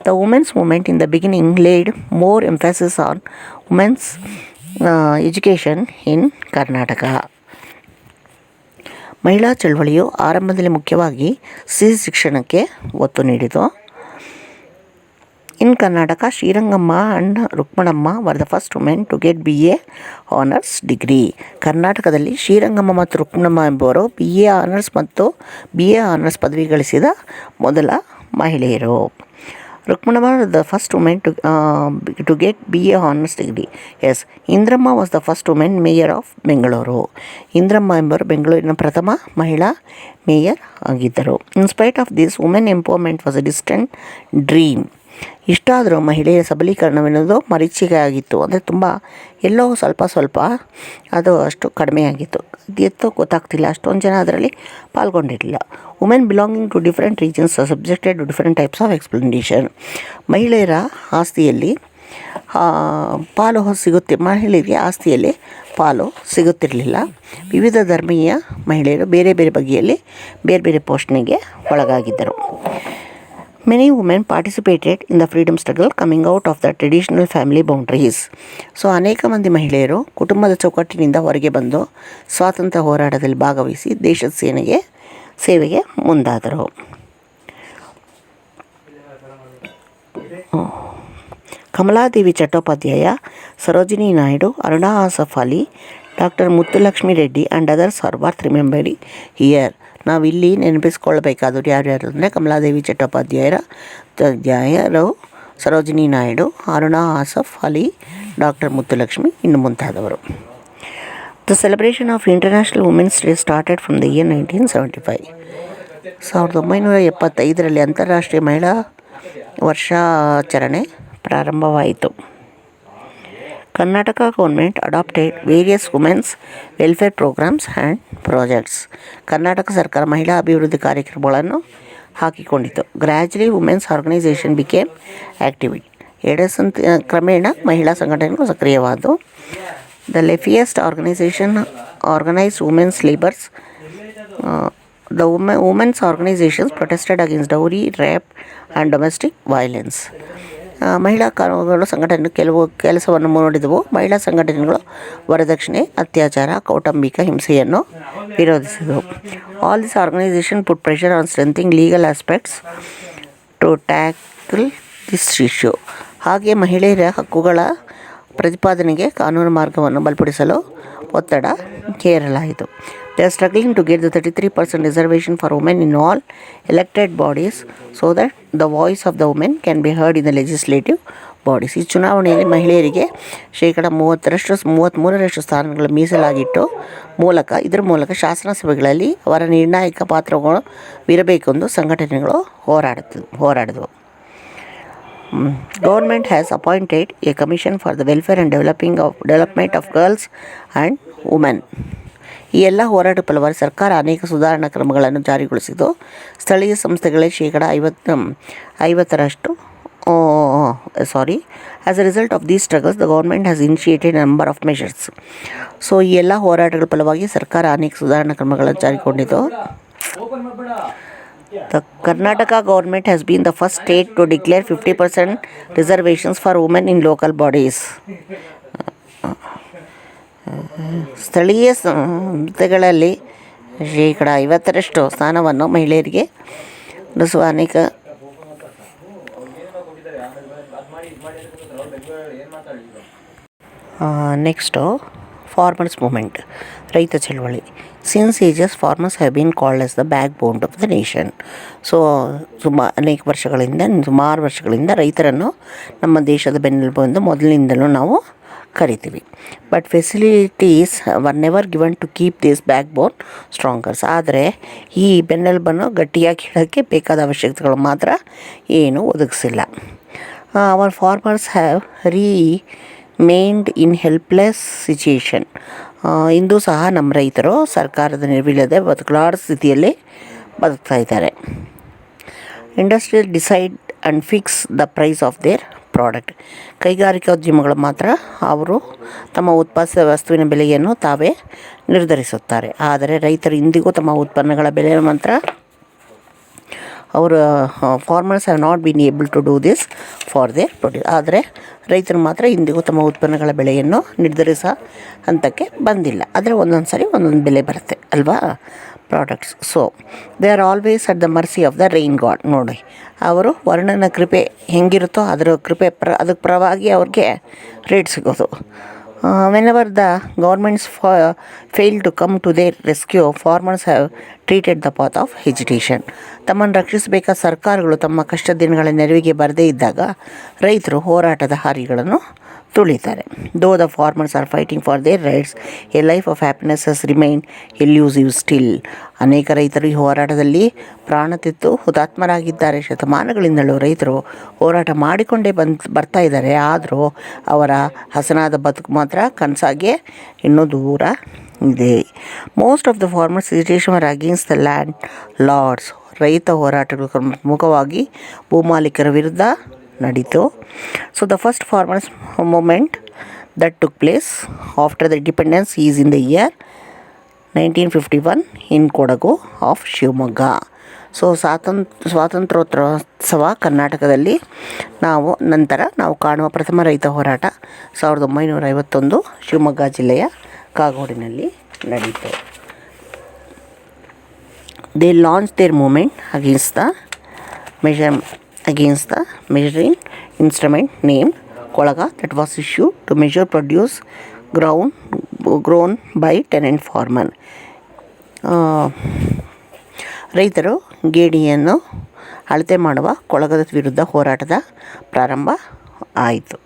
The women's movement in the beginning laid more emphasis on women's education in Karnataka. ಮಹಿಳಾ ಚಳವಳಿಯು ಆರಂಭದಲ್ಲಿ ಮುಖ್ಯವಾಗಿ ಶಿಕ್ಷಣಕ್ಕೆ ಒತ್ತು ನೀಡಿತು. In Karnataka, Srirangamma and Rukmanamma were the first women to get BA honours degree. ಕರ್ನಾಟಕದಲ್ಲಿ ಶ್ರೀರಂಗಮ್ಮ ಮತ್ತು ರುಕ್ಮಣಮ್ಮ ಎಂಬುವರು BA ಆನರ್ಸ್ ಮತ್ತು BA ಆನರ್ಸ್ ಪದವಿ ಗಳಿಸಿದ ಮೊದಲ ಮಹಿಳೆಯರು. Rukmanamma the first women to get BA honours degree. S, Indramma was the first women mayor of Bengaluru. Indramma ಎಂಬರು ಬೆಂಗಳೂರಿನ ಪ್ರಥಮ ಮಹಿಳಾ ಮೇಯರ್ ಆಗಿದ್ದರು. ಇನ್ spite of this, women empowerment was a distant dream. ಇಷ್ಟಾದರೂ ಮಹಿಳೆಯ ಸಬಲೀಕರಣವೆನ್ನುವುದು ಮರೀಚಿಕೆ ಆಗಿತ್ತು. ಅಂದರೆ ತುಂಬ ಎಲ್ಲೋ ಸ್ವಲ್ಪ ಅದು ಅಷ್ಟು ಕಡಿಮೆಯಾಗಿತ್ತು. ಎತ್ತೋ ಗೊತ್ತಾಗ್ತಿಲ್ಲ, ಅಷ್ಟೊಂದು ಜನ ಅದರಲ್ಲಿ ಪಾಲ್ಗೊಂಡಿರಲಿಲ್ಲ. Women belonging to different regions are subjected to different types of explanation. ಮಹಿಳೆಯರ ಆಸ್ತಿಯಲ್ಲಿ ಮಹಿಳೆಯರಿಗೆ ಆಸ್ತಿಯಲ್ಲಿ ಪಾಲು ಸಿಗುತ್ತಿರಲಿಲ್ಲ. ವಿವಿಧ ಧರ್ಮೀಯ ಮಹಿಳೆಯರು ಬೇರೆ ಬೇರೆ ಬಗೆಯಲ್ಲಿ ಬೇರೆ ಬೇರೆ ಪೋಷಣೆಗೆ ಒಳಗಾಗಿದ್ದರು. Many women participated in the freedom struggle coming out of the traditional family boundaries. So ಅನೇಕ ಮಂದಿ ಮಹಿಳೆಯರು ಕುಟುಂಬದ ಚೌಕಟ್ಟಿನಿಂದ ಹೊರಗೆ ಬಂದು ಸ್ವಾತಂತ್ರ್ಯ ಹೋರಾಟದಲ್ಲಿ ಭಾಗವಹಿಸಿ ದೇಶದ ಸೇವೆಗೆ ಮುಂದಾದರು. Kamaladevi Chattopadhyay, Sarojini Naidu, Aruna Asaf Ali, doctor Muthulakshmi Reddy and others are worth remembering here. ನಾವಿಲ್ಲಿ ನೆನಪಿಸ್ಕೊಳ್ಬೇಕಾದವರು ಯಾರ್ಯಾರು ಅಂದರೆ ಕಮಲಾದೇವಿ ಚಟ್ಟೋಪಾಧ್ಯಾಯರು, ಸರೋಜಿನಿ ನಾಯ್ಡು, ಅರುಣಾ ಆಸಫ್ ಅಲಿ, ಡಾಕ್ಟರ್ ಮುತ್ತುಲಕ್ಷ್ಮಿ, ಇನ್ನು ಮುಂತಾದವರು. The celebration of international women's day started from the year 1975. 1975ರಲ್ಲಿ ಅಂತಾರಾಷ್ಟ್ರೀಯ ಮಹಿಳಾ ವರ್ಷಾಚರಣೆ ಪ್ರಾರಂಭವಾಯಿತು. Karnataka government adopted various women's welfare programmes and projects. Karnataka ಸರ್ಕಾರ ಮಹಿಳಾ ಅಭಿವೃದ್ಧಿ ಕಾರ್ಯಕ್ರಮಗಳನ್ನು ಹಾಕಿಕೊಂಡಿತು. Gradually women's organisation became activity. ಕ್ರಮೇಣ ಮಹಿಳಾ ಸಂಘಟನೆಗಳು ಸಕ್ರಿಯವಾದವು. The leftist organisation organised women's labours. The women's organisations protested against dowry, rape and domestic violence. ಮಹಿಳಾ ಕಾನೂನುಗಳು ಕೆಲವು ಕೆಲಸವನ್ನು ನೋಡಿದವು. ಮಹಿಳಾ ಸಂಘಟನೆಗಳು ವರದಕ್ಷಿಣೆ, ಅತ್ಯಾಚಾರ, ಕೌಟುಂಬಿಕ ಹಿಂಸೆಯನ್ನು ವಿರೋಧಿಸಿದವು. All this organisation put pressure on strengthening legal aspects to tackle this issue. ಹಾಗೆ ಮಹಿಳೆಯರ ಹಕ್ಕುಗಳ ಪ್ರತಿಪಾದನೆಗೆ ಕಾನೂನು ಮಾರ್ಗವನ್ನು ಬಲಪಡಿಸಲು ಒತ್ತಡ ಹೇರಲಾಯಿತು. They are struggling to get the 33% reservation for women in all elected bodies so that the voice of the women can be heard in the legislative bodies. ಈ ಚುನಾವಣೆಯಲ್ಲಿ ಮಹಿಳೆಯರಿಗೆ ಶೇಕಡ 33% ಸ್ಥಾನಗಳ ಮೀಸಲಾಗಿಟ್ಟು ಇದರ ಮೂಲಕ ಶಾಸನಸಭೆಗಳಲ್ಲಿ ಅವರ ನಿರ್ಣಾಯಕ ಪಾತ್ರಗಳು ಇರಬೇಕೆಂದು ಸಂಘಟನೆಗಳು ಹೋರಾಡಿದವು. Government has appointed a commission for the welfare and development of girls and women. ಈ ಎಲ್ಲ ಹೋರಾಟ ಫಲವಾಗಿ ಸರ್ಕಾರ ಅನೇಕ ಸುಧಾರಣಾ ಕ್ರಮಗಳನ್ನು ಜಾರಿಗೊಳಿಸಿದ್ದು, ಸ್ಥಳೀಯ ಸಂಸ್ಥೆಗಳೇ ಶೇಕಡ 50% As a result of these struggles, the government has initiated a number of measures. So ಈ ಎಲ್ಲ ಹೋರಾಟಗಳ ಫಲವಾಗಿ ಸರ್ಕಾರ ಅನೇಕ ಸುಧಾರಣಾ ಕ್ರಮಗಳನ್ನು ಜಾರಿಗೊಂಡಿದ್ದು. The Karnataka government has been the first state to declare 50% reservations for women in local bodies. ಸ್ಥಳೀಯ ಸಂಸ್ಥೆಗಳಲ್ಲಿ ಶೇಕಡ 50% ಸ್ಥಾನವನ್ನು ಮಹಿಳೆಯರಿಗೆ ನಡೆಸುವ ಅನೇಕ ನೆಕ್ಸ್ಟು ಫಾರ್ಮರ್ಸ್ ಮೂಮೆಂಟ್, ರೈತ ಚಳವಳಿ. Since ages farmers have been called as the back bone of the nation. So ಸುಮಾರು ವರ್ಷಗಳಿಂದ ರೈತರನ್ನು ನಮ್ಮ ದೇಶದ ಬೆನ್ನೆಲುಬು ಎಂದು ಮೊದಲಿನಿಂದಲೂ ನಾವು ಕರಿತೀವಿ. But facilities were never given to keep this backbone strongers. ಆದರೆ ಈ ಬೆನ್ನೆಲುಬನ್ನು ಗಟ್ಟಿಯಾಗಿ ಇಡೋಕ್ಕೆ ಬೇಕಾದ ಅವಶ್ಯಕತೆಗಳು ಮಾತ್ರ ಏನೂ ಒದಗಿಸಿಲ್ಲ. Our farmers have remained in helpless situation. ಇಂದು ಸಹ ನಮ್ಮ ರೈತರು ಸರ್ಕಾರದ ನೆರವಿಲ್ಲದೆ ಬದುಕಲಾರ ಸ್ಥಿತಿಯಲ್ಲಿ ಬದುಕ್ತಾ ಇದ್ದಾರೆ. Industrial decide and fix the price of their product. ಕೈಗಾರಿಕೋದ್ಯಮಗಳು ಮಾತ್ರ ಅವರು ತಮ್ಮ ಉತ್ಪಾದಿಸಿದ ವಸ್ತುವಿನ ಬೆಲೆಯನ್ನು ತಾವೇ ನಿರ್ಧರಿಸುತ್ತಾರೆ. ಆದರೆ ರೈತರು ಇಂದಿಗೂ ತಮ್ಮ ಉತ್ಪನ್ನಗಳ ಬೆಲೆ ಮಾತ್ರ farmers have not been able to do this for their produce. ಆದರೆ ರೈತರು ಮಾತ್ರ ಇಂದಿಗೂ ತಮ್ಮ ಉತ್ಪನ್ನಗಳ ಬೆಲೆಯನ್ನು ನಿರ್ಧರಿಸೋ ಹಂತಕ್ಕೆ ಬಂದಿಲ್ಲ. ಆದರೆ ಒಂದೊಂದು ಸರಿ ಒಂದೊಂದು ಬೆಲೆ ಬರುತ್ತೆ ಅಲ್ವಾ products. So they are always at the mercy of the rain god. ನೋಡಿ, ಅವರು ವರ್ಣನ ಕೃಪೆ ಹೆಂಗಿರುತ್ತೋ ಅದರ ಕೃಪೆ ಅದಕ್ಕೆ ಪರವಾಗಿ ಅವ್ರಿಗೆ ರೇಟ್ ಸಿಗೋದು. Whenever the governments fail to come to their rescue, farmers have treated the path of agitation. ತಮ್ಮನ್ನು ರಕ್ಷಿಸಬೇಕಾದ ಸರ್ಕಾರಗಳು ತಮ್ಮ ಕಷ್ಟ ದಿನಗಳ ನೆರವಿಗೆ ಬರದೇ ಇದ್ದಾಗ ರೈತರು ಹೋರಾಟದ ಹಾದಿಗಳನ್ನು ತುಳಿತಾರೆ. Though the farmers are fighting for their rights, a life of happiness has remain elusive still. ಅನೇಕ ರೈತರು ಈ ಹೋರಾಟದಲ್ಲಿ ಪ್ರಾಣ ತೆತ್ತು ಹುತಾತ್ಮರಾಗಿದ್ದಾರೆ. ಶತಮಾನಗಳಿಂದಲೂ ರೈತರು ಹೋರಾಟ ಮಾಡಿಕೊಂಡೇ ಬರ್ತಾ ಇದ್ದಾರೆ. ಆದರೂ ಅವರ ಹಸನಾದ ಬದುಕು ಮಾತ್ರ ಕನಸಾಗೆ ಇನ್ನೂ ದೂರ ಇದೆ. Most of the farmers situation are against the landlords. ರೈತ ಹೋರಾಟಗಳು ಪ್ರಮುಖವಾಗಿ ಭೂಮಾಲೀಕರ ವಿರುದ್ಧ ನಡೀತು. So the first farmers movement that took place after the independence is in the year 1951 in Kodagu of Shivamogga. So ಸ್ವಾತಂತ್ರ್ಯೋತ್ಸವ ಕರ್ನಾಟಕದಲ್ಲಿ ನಂತರ ನಾವು ಕಾಣುವ ಪ್ರಥಮ ರೈತ ಹೋರಾಟ 1951 ಶಿವಮೊಗ್ಗ ಜಿಲ್ಲೆಯ ಕಾಗೋಡಿನಲ್ಲಿ ನಡೆಯಿತು. They launched their movement against the measuring instrument named Kolaga that was issued to measure produce grown by tenant farmer. ರೈತರು ಗೇಣಿಯನ್ನು ಅಳತೆ ಮಾಡುವ ಕೊಳಗದ ವಿರುದ್ಧ ಹೋರಾಟದ ಪ್ರಾರಂಭ ಆಯಿತು.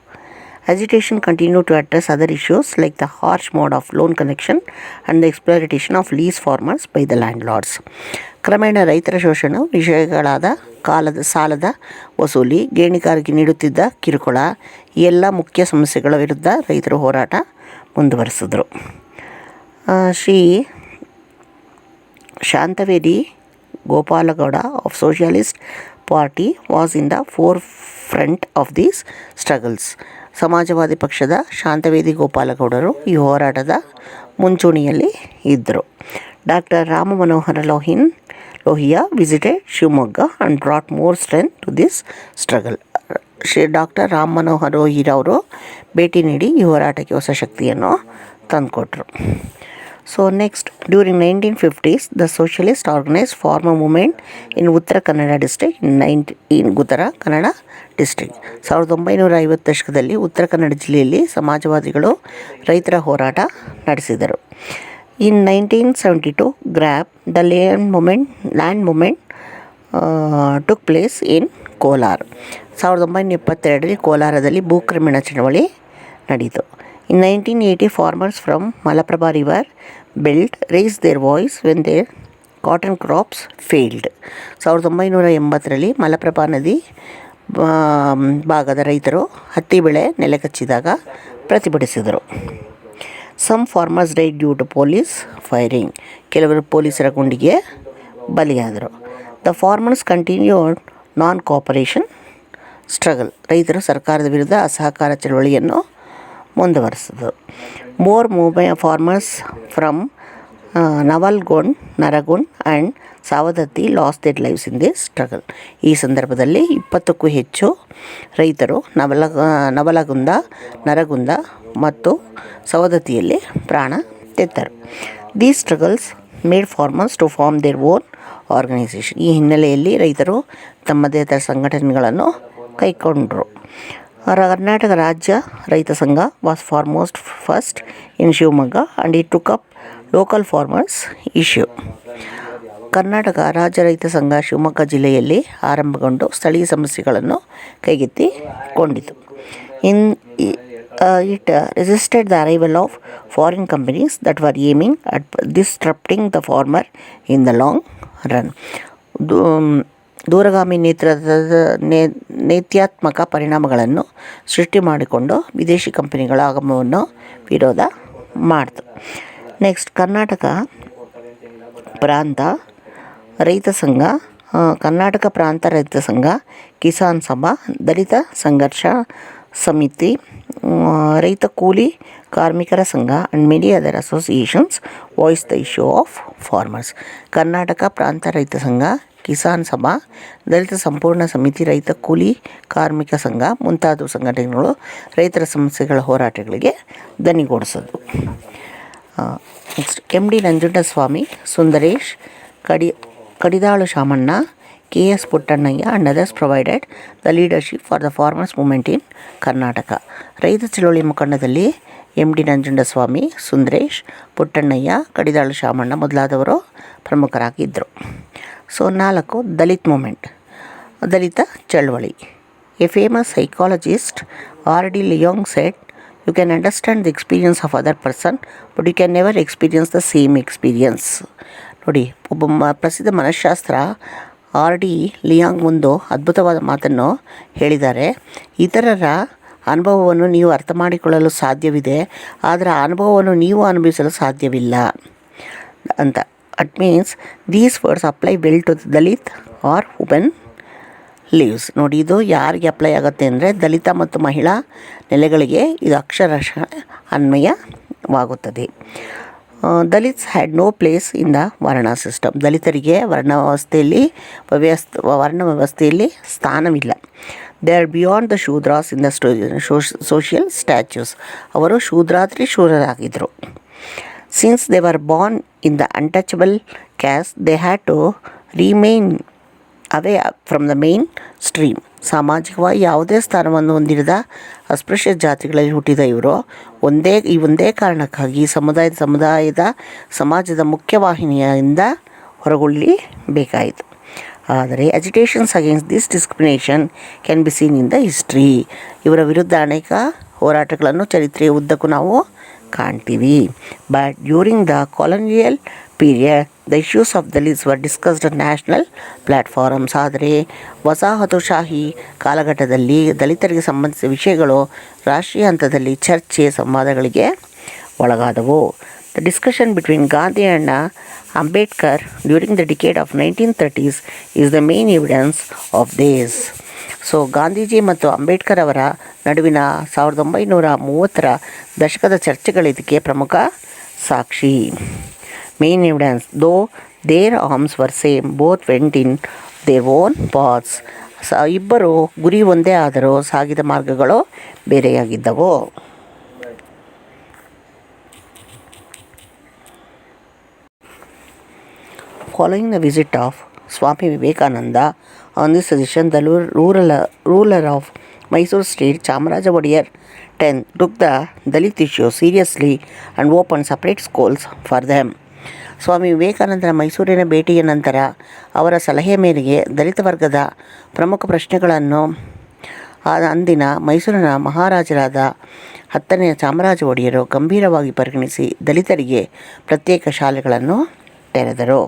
Agitation continued to address other issues like the harsh mode of loan collection and the exploitation of lease farmers by the landlords. ಕ್ರಮೇಣ ರೈತರ ಶೋಷಣೆ ವಿಷಯಗಳಾದ ಸಾಲದ ವಸೂಲಿ, ಗೇಣಿಗಾರಿಕೆ ನೀಡುತ್ತಿದ್ದ ಕಿರುಕುಳ, ಈ ಎಲ್ಲ ಮುಖ್ಯ ಸಮಸ್ಯೆಗಳ ವಿರುದ್ಧ ರೈತರು ಹೋರಾಟ ಮುಂದುವರೆಸಿದ್ರು. Shri Shantavedi Gopalagowda of socialist party was in the forefront of these struggles. ಸಮಾಜವಾದಿ ಪಕ್ಷದ ಶಾಂತವೇದಿ ಗೋಪಾಲಗೌಡರು ಈ ಹೋರಾಟದ ಮುಂಚೂಣಿಯಲ್ಲಿ ಇದ್ದರು. Doctor Rama Manohara Lohia visited Shivamogga and brought more strength to this struggle. Doctor Rama Manohar Lohia ಭೇಟಿ ನೀಡಿ ಈ ಹೋರಾಟಕ್ಕೆ ಹೊಸ ಶಕ್ತಿಯನ್ನು ತಂದುಕೊಟ್ರು. So next, during 1950s the socialist organised farmer movement in Uttara Kannada district. ಉತ್ತರ ಕನ್ನಡ ಡಿಸ್ಟ್ರಿಕ್ಟ್ 1950 ದಶಕದಲ್ಲಿ ಉತ್ತರ ಕನ್ನಡ ಜಿಲ್ಲೆಯಲ್ಲಿ ಸಮಾಜವಾದಿಗಳು ರೈತರ ಹೋರಾಟ ನಡೆಸಿದರು. In 1972, the land movement took place in Kolar. 1922ರಲ್ಲಿ ಕೋಲಾರದಲ್ಲಿ ಭೂಕ್ರಮಣ ಚಳವಳಿ ನಡೆಯಿತು. In 1980 farmers from Malaprabha river belt raise their voice when their cotton crops failed. 1980ರಲ್ಲಿ ಮಲಪ್ರಭಾ ನದಿ ಭಾಗದ ರೈತರು ಹತ್ತಿ ಬೆಳೆ ನೆಲಕಚ್ಚಿದಾಗ ಪ್ರತಿಭಟಿಸಿದರು. Some farmers died due to police firing. ಕೆಲವರು ಪೊಲೀಸರ ಗುಂಡಿಗೆ ಬಲಿಯಾದರು. The farmers continued non cooperation struggle. ರೈತರು ಸರ್ಕಾರದ ವಿರುದ್ಧ ಅಸಹಕಾರ ಚಳವಳಿಯನ್ನು ಮುಂದುವರೆಸಿದರು. More farmers from Navalgund, Nargund and Savadatti lost their lives in this struggle. ಈ ಸಂದರ್ಭದಲ್ಲಿ 20ಕ್ಕೂ ಹೆಚ್ಚು ರೈತರು ನವಲಗುಂದ, ನರಗುಂದ ಮತ್ತು ಸವದತ್ತಿಯಲ್ಲಿ ಪ್ರಾಣ ತೆತ್ತರು. These struggles made farmers to form their own organisation. ಈ ಹಿನ್ನೆಲೆಯಲ್ಲಿ ರೈತರು ತಮ್ಮದೇ ಆದ ಸಂಘಟನೆಗಳನ್ನು ಕೈಗೊಂಡರು. ಕರ್ನಾಟಕ ರಾಜ್ಯ ರೈತ ಸಂಘ was foremost first in Shivamogga and it took up local farmers issue. Karnataka ರಾಜ್ಯ ರೈತ ಸಂಘ ಶಿವಮೊಗ್ಗ ಜಿಲ್ಲೆಯಲ್ಲಿ ಆರಂಭಗೊಂಡು ಸ್ಥಳೀಯ ಸಮಸ್ಯೆಗಳನ್ನು ಕೈಗೆತ್ತಿಕೊಂಡಿತು. It resisted the arrival of foreign companies that were aiming at disrupting the farmer in the long run. ದೂರಗಾಮಿ ನೇತ್ಯಾತ್ಮಕ ಪರಿಣಾಮಗಳನ್ನು ಸೃಷ್ಟಿ ಮಾಡಿಕೊಂಡು ವಿದೇಶಿ ಕಂಪನಿಗಳ ಆಗಮನವನ್ನು ವಿರೋಧ ಮಾಡಿತು. ನೆಕ್ಸ್ಟ್, ಕರ್ನಾಟಕ ಪ್ರಾಂತ ರೈತ ಸಂಘ, ಕರ್ನಾಟಕ ಪ್ರಾಂತ ರೈತ ಸಂಘ, ಕಿಸಾನ್ ಸಭಾ, ದಲಿತ ಸಂಘರ್ಷ ಸಮಿತಿ, ರೈತ ಕೂಲಿ ಕಾರ್ಮಿಕರ ಸಂಘ and many other associations voice the issue of farmers. Karnataka Prantha Raitha Sangha, Kisan ಸಭಾ, ದಲಿತ ಸಂಪೂರ್ಣ ಸಮಿತಿ, ರೈತ ಕೂಲಿ ಕಾರ್ಮಿಕ ಸಂಘ ಮುಂತಾದ ಸಂಘಟನೆಗಳು ರೈತರ ಸಮಸ್ಯೆಗಳ ಹೋರಾಟಗಳಿಗೆ ದನಿಗೂಡಿಸಿದ್ವು. Next, M D Nanjundaswamy, Sundaresh, Kadidalu Shamanna, K S Puttannaiah and others provided the leadership for the farmers movement in Karnataka. ರೈತ ಚಳವಳಿ ಮುಖಂಡದಲ್ಲಿ ಎಮ್ ಡಿ ನಂಜುಂಡಸ್ವಾಮಿ, ಸುಂದರೇಶ್, ಪುಟ್ಟಣ್ಣಯ್ಯ, ಕಡಿದಾಳು ಶಾಮಣ್ಣ ಮೊದಲಾದವರು ಪ್ರಮುಖರಾಗಿದ್ದರು. 4, ದಲಿತ್ ಮೂಮೆಂಟ್, ದಲಿತ ಚಳವಳಿ. A famous psychologist R D Laing said, you can understand the experience of other person but you can never experience the same experience. ನೋಡಿ, ಒಬ್ಬ ಪ್ರಸಿದ್ಧ ಮನಃಶಾಸ್ತ್ರ R D Leong ಒಂದು ಅದ್ಭುತವಾದ ಮಾತನ್ನು ಹೇಳಿದ್ದಾರೆ. ಇತರರ ಅನುಭವವನ್ನು ನೀವು ಅರ್ಥ ಮಾಡಿಕೊಳ್ಳಲು ಸಾಧ್ಯವಿದೆ, ಆದರೆ ಆ ಅನುಭವವನ್ನು ನೀವು ಅನುಭವಿಸಲು ಸಾಧ್ಯವಿಲ್ಲ ಅಂತ. It means these words apply well to Dalit or women lives. ನೋಡಿ, ಇದು ಯಾರಿಗೆ ಅಪ್ಲೈ ಆಗುತ್ತೆ ಅಂದರೆ ದಲಿತ ಮತ್ತು ಮಹಿಳಾ ನೆಲೆಗಳಿಗೆ ಇದು ಅಕ್ಷರಶಃ ಅನ್ವಯವಾಗುತ್ತದೆ. Dalits had no place in the varna system. ದಲಿತರಿಗೆ ವರ್ಣ ವ್ಯವಸ್ಥೆಯಲ್ಲಿ ಸ್ಥಾನವಿಲ್ಲ. They are beyond the Shudras in the social statues. ಅವರು ಶೂದ್ರಾದ್ರಿ ಶೂರರಾಗಿದ್ದರು. Since they were born in the untouchable caste they had to remain away from the mainstream. ಸಾಮಾಜಿಕವಾಗಿ ಯಾವುದೇ ಸ್ಥಾನವನ್ನು ಹೊಂದಿರದ ಅಸ್ಪೃಶ್ಯ ಜಾತಿಗಳಲ್ಲಿ ಹುಟ್ಟಿದ ಇವರು ಒಂದೇ ಕಾರಣಕ್ಕಾಗಿ ಸಮಾಜದ ಮುಖ್ಯವಾಹಿನಿಯಿಂದ ಹೊರಗುಳಿಬೇಕಾಯಿತು. ಆದರೆ agitations against this discrimination can be seen in the history. ಇವರ ವಿರುದ್ಧ ಅನೇಕ ಹೋರಾಟಗಳನ್ನು ಚರಿತ್ರೆಯ ಉದ್ದಕ್ಕೂ ನಾವು ಕಾಣ್ತೀವಿ. But during the colonial period the issues of Dalits were discussed on national platforms. ಆದರೆ ವಸಾಹತುಶಾಹಿ ಕಾಲಘಟ್ಟದಲ್ಲಿ ದಲಿತರಿಗೆ ಸಂಬಂಧಿಸಿದ ವಿಷಯಗಳು ರಾಷ್ಟ್ರೀಯ ಹಂತದಲ್ಲಿ ಚರ್ಚೆ ಸಂವಾದಗಳಿಗೆ ಒಳಗಾದವು. The discussion between Gandhi and Ambedkar during the decade of 1930s is the main evidence of this. So Gandhiji ಮತ್ತು ಅಂಬೇಡ್ಕರ್ ಅವರ ನಡುವಿನ 1930ರ ದಶಕದ ಚರ್ಚೆಗಳು ಇದಕ್ಕೆ ಪ್ರಮುಖ ಸಾಕ್ಷಿ. Main evidence, though their aims were same, both went in their own paths. ಇಬ್ಬರು ಗುರಿ ಒಂದೇ ಆದರೂ ಸಾಗಿದ ಮಾರ್ಗಗಳು ಬೇರೆಯಾಗಿದ್ದವು. Following the visit of Swami Vivekananda, on this suggestion, the ruler of Mysore state, Chamaraja Wadiyar X, took the Dalit issue seriously and opened separate schools for them. ಸ್ವಾಮಿ ವಿವೇಕಾನಂದರ ಮೈಸೂರಿನ ಭೇಟಿಯ ನಂತರ ಅವರ ಸಲಹೆ ಮೇರೆಗೆ ದಲಿತ ವರ್ಗದ ಪ್ರಮುಖ ಪ್ರಶ್ನೆಗಳನ್ನು ಅಂದಿನ ಮೈಸೂರಿನ ಮಹಾರಾಜರಾದ 10ನೇ ಚಾಮರಾಜ ಒಡೆಯರು ಗಂಭೀರವಾಗಿ ಪರಿಗಣಿಸಿ ದಲಿತರಿಗೆ ಪ್ರತ್ಯೇಕ ಶಾಲೆಗಳನ್ನು ತೆರೆದರು.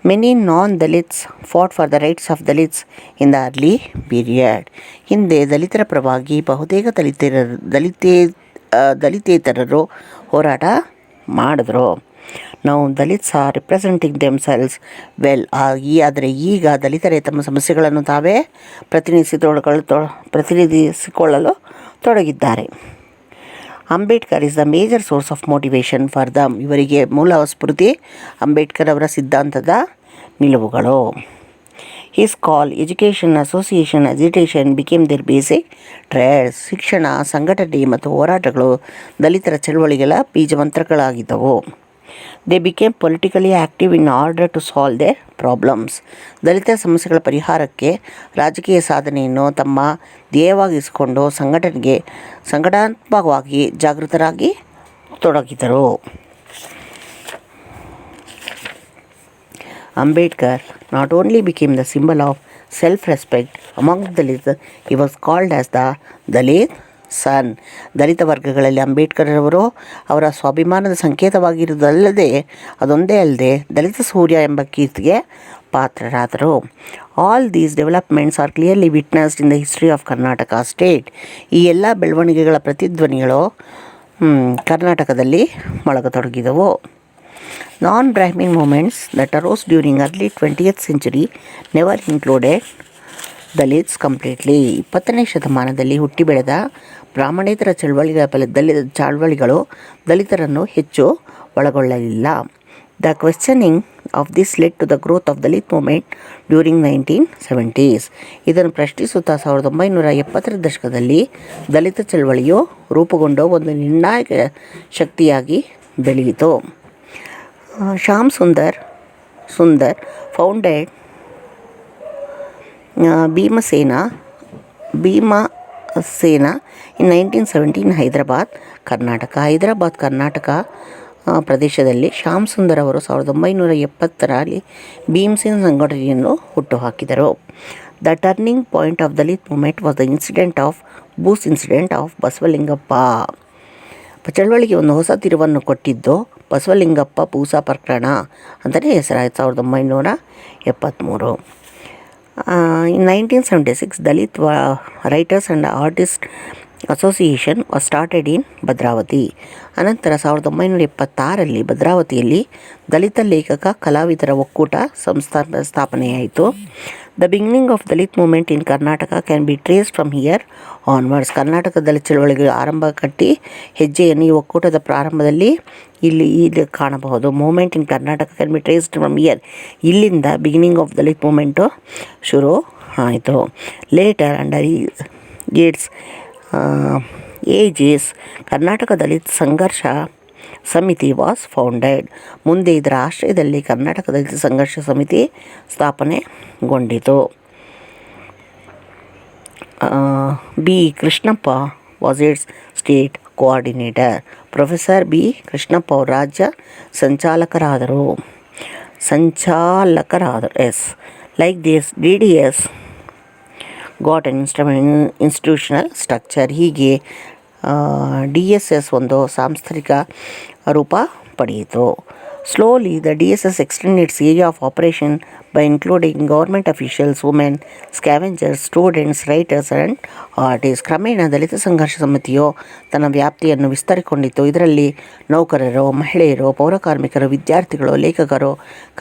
Many ನಾನ್-ದಲಿತ್ಸ್ fought for the rights of Dalits in the early period. ಹಿಂದೆ ದಲಿತರ ಪರವಾಗಿ ಬಹುತೇಕ ದಲಿತೇತರರು ಹೋರಾಟ ಮಾಡಿದ್ರು. ನಾವು Dalits R representing themselves well. ಆದರೆ ಈಗ ದಲಿತರೇ ತಮ್ಮ ಸಮಸ್ಯೆಗಳನ್ನು ತಾವೇ ಪ್ರತಿನಿಧಿಸಿಕೊಳ್ಳಲು ತೊಡಗಿದ್ದಾರೆ. Ambedkar is the major source of motivation for them. ಇವರಿಗೆ ಮೂಲ ಸ್ಫೂರ್ತಿ ಅಂಬೇಡ್ಕರ್ ಅವರ ಸಿದ್ಧಾಂತದ ನಿಲುವುಗಳು. His call, education, association, agitation became there basic trades. ಶಿಕ್ಷಣ, ಸಂಘಟನೆ ಮತ್ತು ಹೋರಾಟಗಳು ದಲಿತರ ಚಳವಳಿಗಳ ಬೀಜಮಂತ್ರಗಳಾಗಿದ್ದವು. They became politically active in order to solve their problems. ದಲಿತರ ಸಮಸ್ಯೆಗಳ ಪರಿಹಾರಕ್ಕೆ ರಾಜಕೀಯ ಸಾಧನೆಯನ್ನು ತಮ್ಮ ಧ್ಯೇಯವಾಗಿಸಿಕೊಂಡು ಸಂಘಟನಾತ್ಮಕವಾಗಿ ಜಾಗೃತರಾಗಿ ತೊಡಗಿದರು. Ambedkar not only became the symbol of self-respect among the Dalits, he was called as the Dalit Sun. ದಲಿತ ವರ್ಗಗಳಲ್ಲಿ ಅಂಬೇಡ್ಕರ್ ಅವರು ಅವರ ಸ್ವಾಭಿಮಾನದ ಅದೊಂದೇ ಅಲ್ಲದೆ ದಲಿತ ಸೂರ್ಯ ಎಂಬ ಕೀರ್ತಿಗೆ ಪಾತ್ರರಾದರು. All these developments are clearly witnessed in the history of Karnataka state. ಈ ಎಲ್ಲ ಬೆಳವಣಿಗೆಗಳ ಪ್ರತಿಧ್ವನಿಗಳು ಕರ್ನಾಟಕದಲ್ಲಿ ಮೊಳಗತೊಡಗಿದವು. Non-Brahmin movements that arose during early 20th century never included Dalits completely. 20ನೇ ಶತಮಾನದಲ್ಲಿ ಹುಟ್ಟಿ ಬೆಳೆದ ಬ್ರಾಹ್ಮಣೇತರ ಚಳವಳಿಗಳು ದಲಿತರನ್ನು ಹೆಚ್ಚು ಒಳಗೊಳ್ಳಲಿಲ್ಲ. The questioning of this led to the growth of Dalit movement during 1970s. ಇದನ್ನು ಪ್ರಶ್ನಿಸುತ್ತಾ 1970ರ ದಶಕದಲ್ಲಿ ದಲಿತ ಚಳವಳಿಯು ರೂಪುಗೊಂಡು ಒಂದು ನಿರ್ಣಾಯಕ ಶಕ್ತಿಯಾಗಿ ಬೆಳೆಯಿತು. ಶ್ಯಾಮ್ ಸುಂದರ್ ಫೌಂಡೆಡ್ ಭೀಮಸೇನಾ ಇನ್ 1917 ಕರ್ನಾಟಕ ಪ್ರದೇಶದಲ್ಲಿ ಶ್ಯಾಮ್ ಸುಂದರ್ ಅವರು 1970ರಲ್ಲಿ ಭೀಮಸೇನ್ ಸಂಘಟನೆಯನ್ನು ಹುಟ್ಟುಹಾಕಿದರು. The turning point of Dalit movement was the Boosa incident of Basavalingappa. ಚಳವಳಿಗೆ ಒಂದು ಹೊಸ ತಿರುವನ್ನು ಕೊಟ್ಟಿದ್ದು ಬಸವಲಿಂಗಪ್ಪ ಬೂಸಾ ಪ್ರಕರಣ ಅಂತಲೇ ಹೆಸರಾಯಿತು. 1973. In 1976, Dalit Writers and Artists Association was started in Bhadravati. ಅನಂತರ 1976ರಲ್ಲಿ ಭದ್ರಾವತಿಯಲ್ಲಿ ದಲಿತ ಲೇಖಕ ಕಲಾವಿದರ ಒಕ್ಕೂಟ ಸ್ಥಾಪನೆಯಾಯಿತು. The beginning of Dalit movement in Karnataka can be traced from here onwards. ಕರ್ನಾಟಕದಲ್ಲಿ ಚಳವಳಿಗೆ ಆರಂಭ ಕಟ್ಟಿ ಹೆಜ್ಜೆಯನ್ನು ಈ ಒಕ್ಕೂಟದ ಪ್ರಾರಂಭದಲ್ಲಿ ಇಲ್ಲಿ ಕಾಣಬಹುದು. Movement in Karnataka can be traced from here. ಇಲ್ಲಿಂದ ಬಿಗಿನಿಂಗ್ ಆಫ್ ದಲಿತ್ ಮೂವ್ಮೆಂಟು ಶುರು ಆಯಿತು. Later under gates ages Karnataka Dalita Sangharsha Samiti was founded. ಮುಂದೆ ಇದರ ಆಶ್ರಯದಲ್ಲಿ ಕರ್ನಾಟಕ ದಲಿತ ಸಂಘರ್ಷ ಸಮಿತಿ ಸ್ಥಾಪನೆಗೊಂಡಿತು. B Krishnappa was its state coordinator. Professor B Krishnappa ಅವರು ರಾಜ್ಯ ಸಂಚಾಲಕರಾದರು. As like this DDS got an institutional structure. ಹೀಗೆ DSS ಒಂದು ಸಾಂಸ್ಥಿಕ ರೂಪ ಪಡೆಯಿತು. Slowly the DSS extend its area of operation by including government officials, women, scavengers, students, writers and artist. ಕ್ರಮೇಣ ದಲಿತ ಸಂಘರ್ಷ ಸಮಿತಿಯು ತನ್ನ ವ್ಯಾಪ್ತಿಯನ್ನು ವಿಸ್ತರಿಸಿಕೊಂಡಿತು. ಇದರಲ್ಲಿ ನೌಕರರು, ಮಹಿಳೆಯರು, ಪೌರಕಾರ್ಮಿಕರು, ವಿದ್ಯಾರ್ಥಿಗಳು, ಲೇಖಕರು,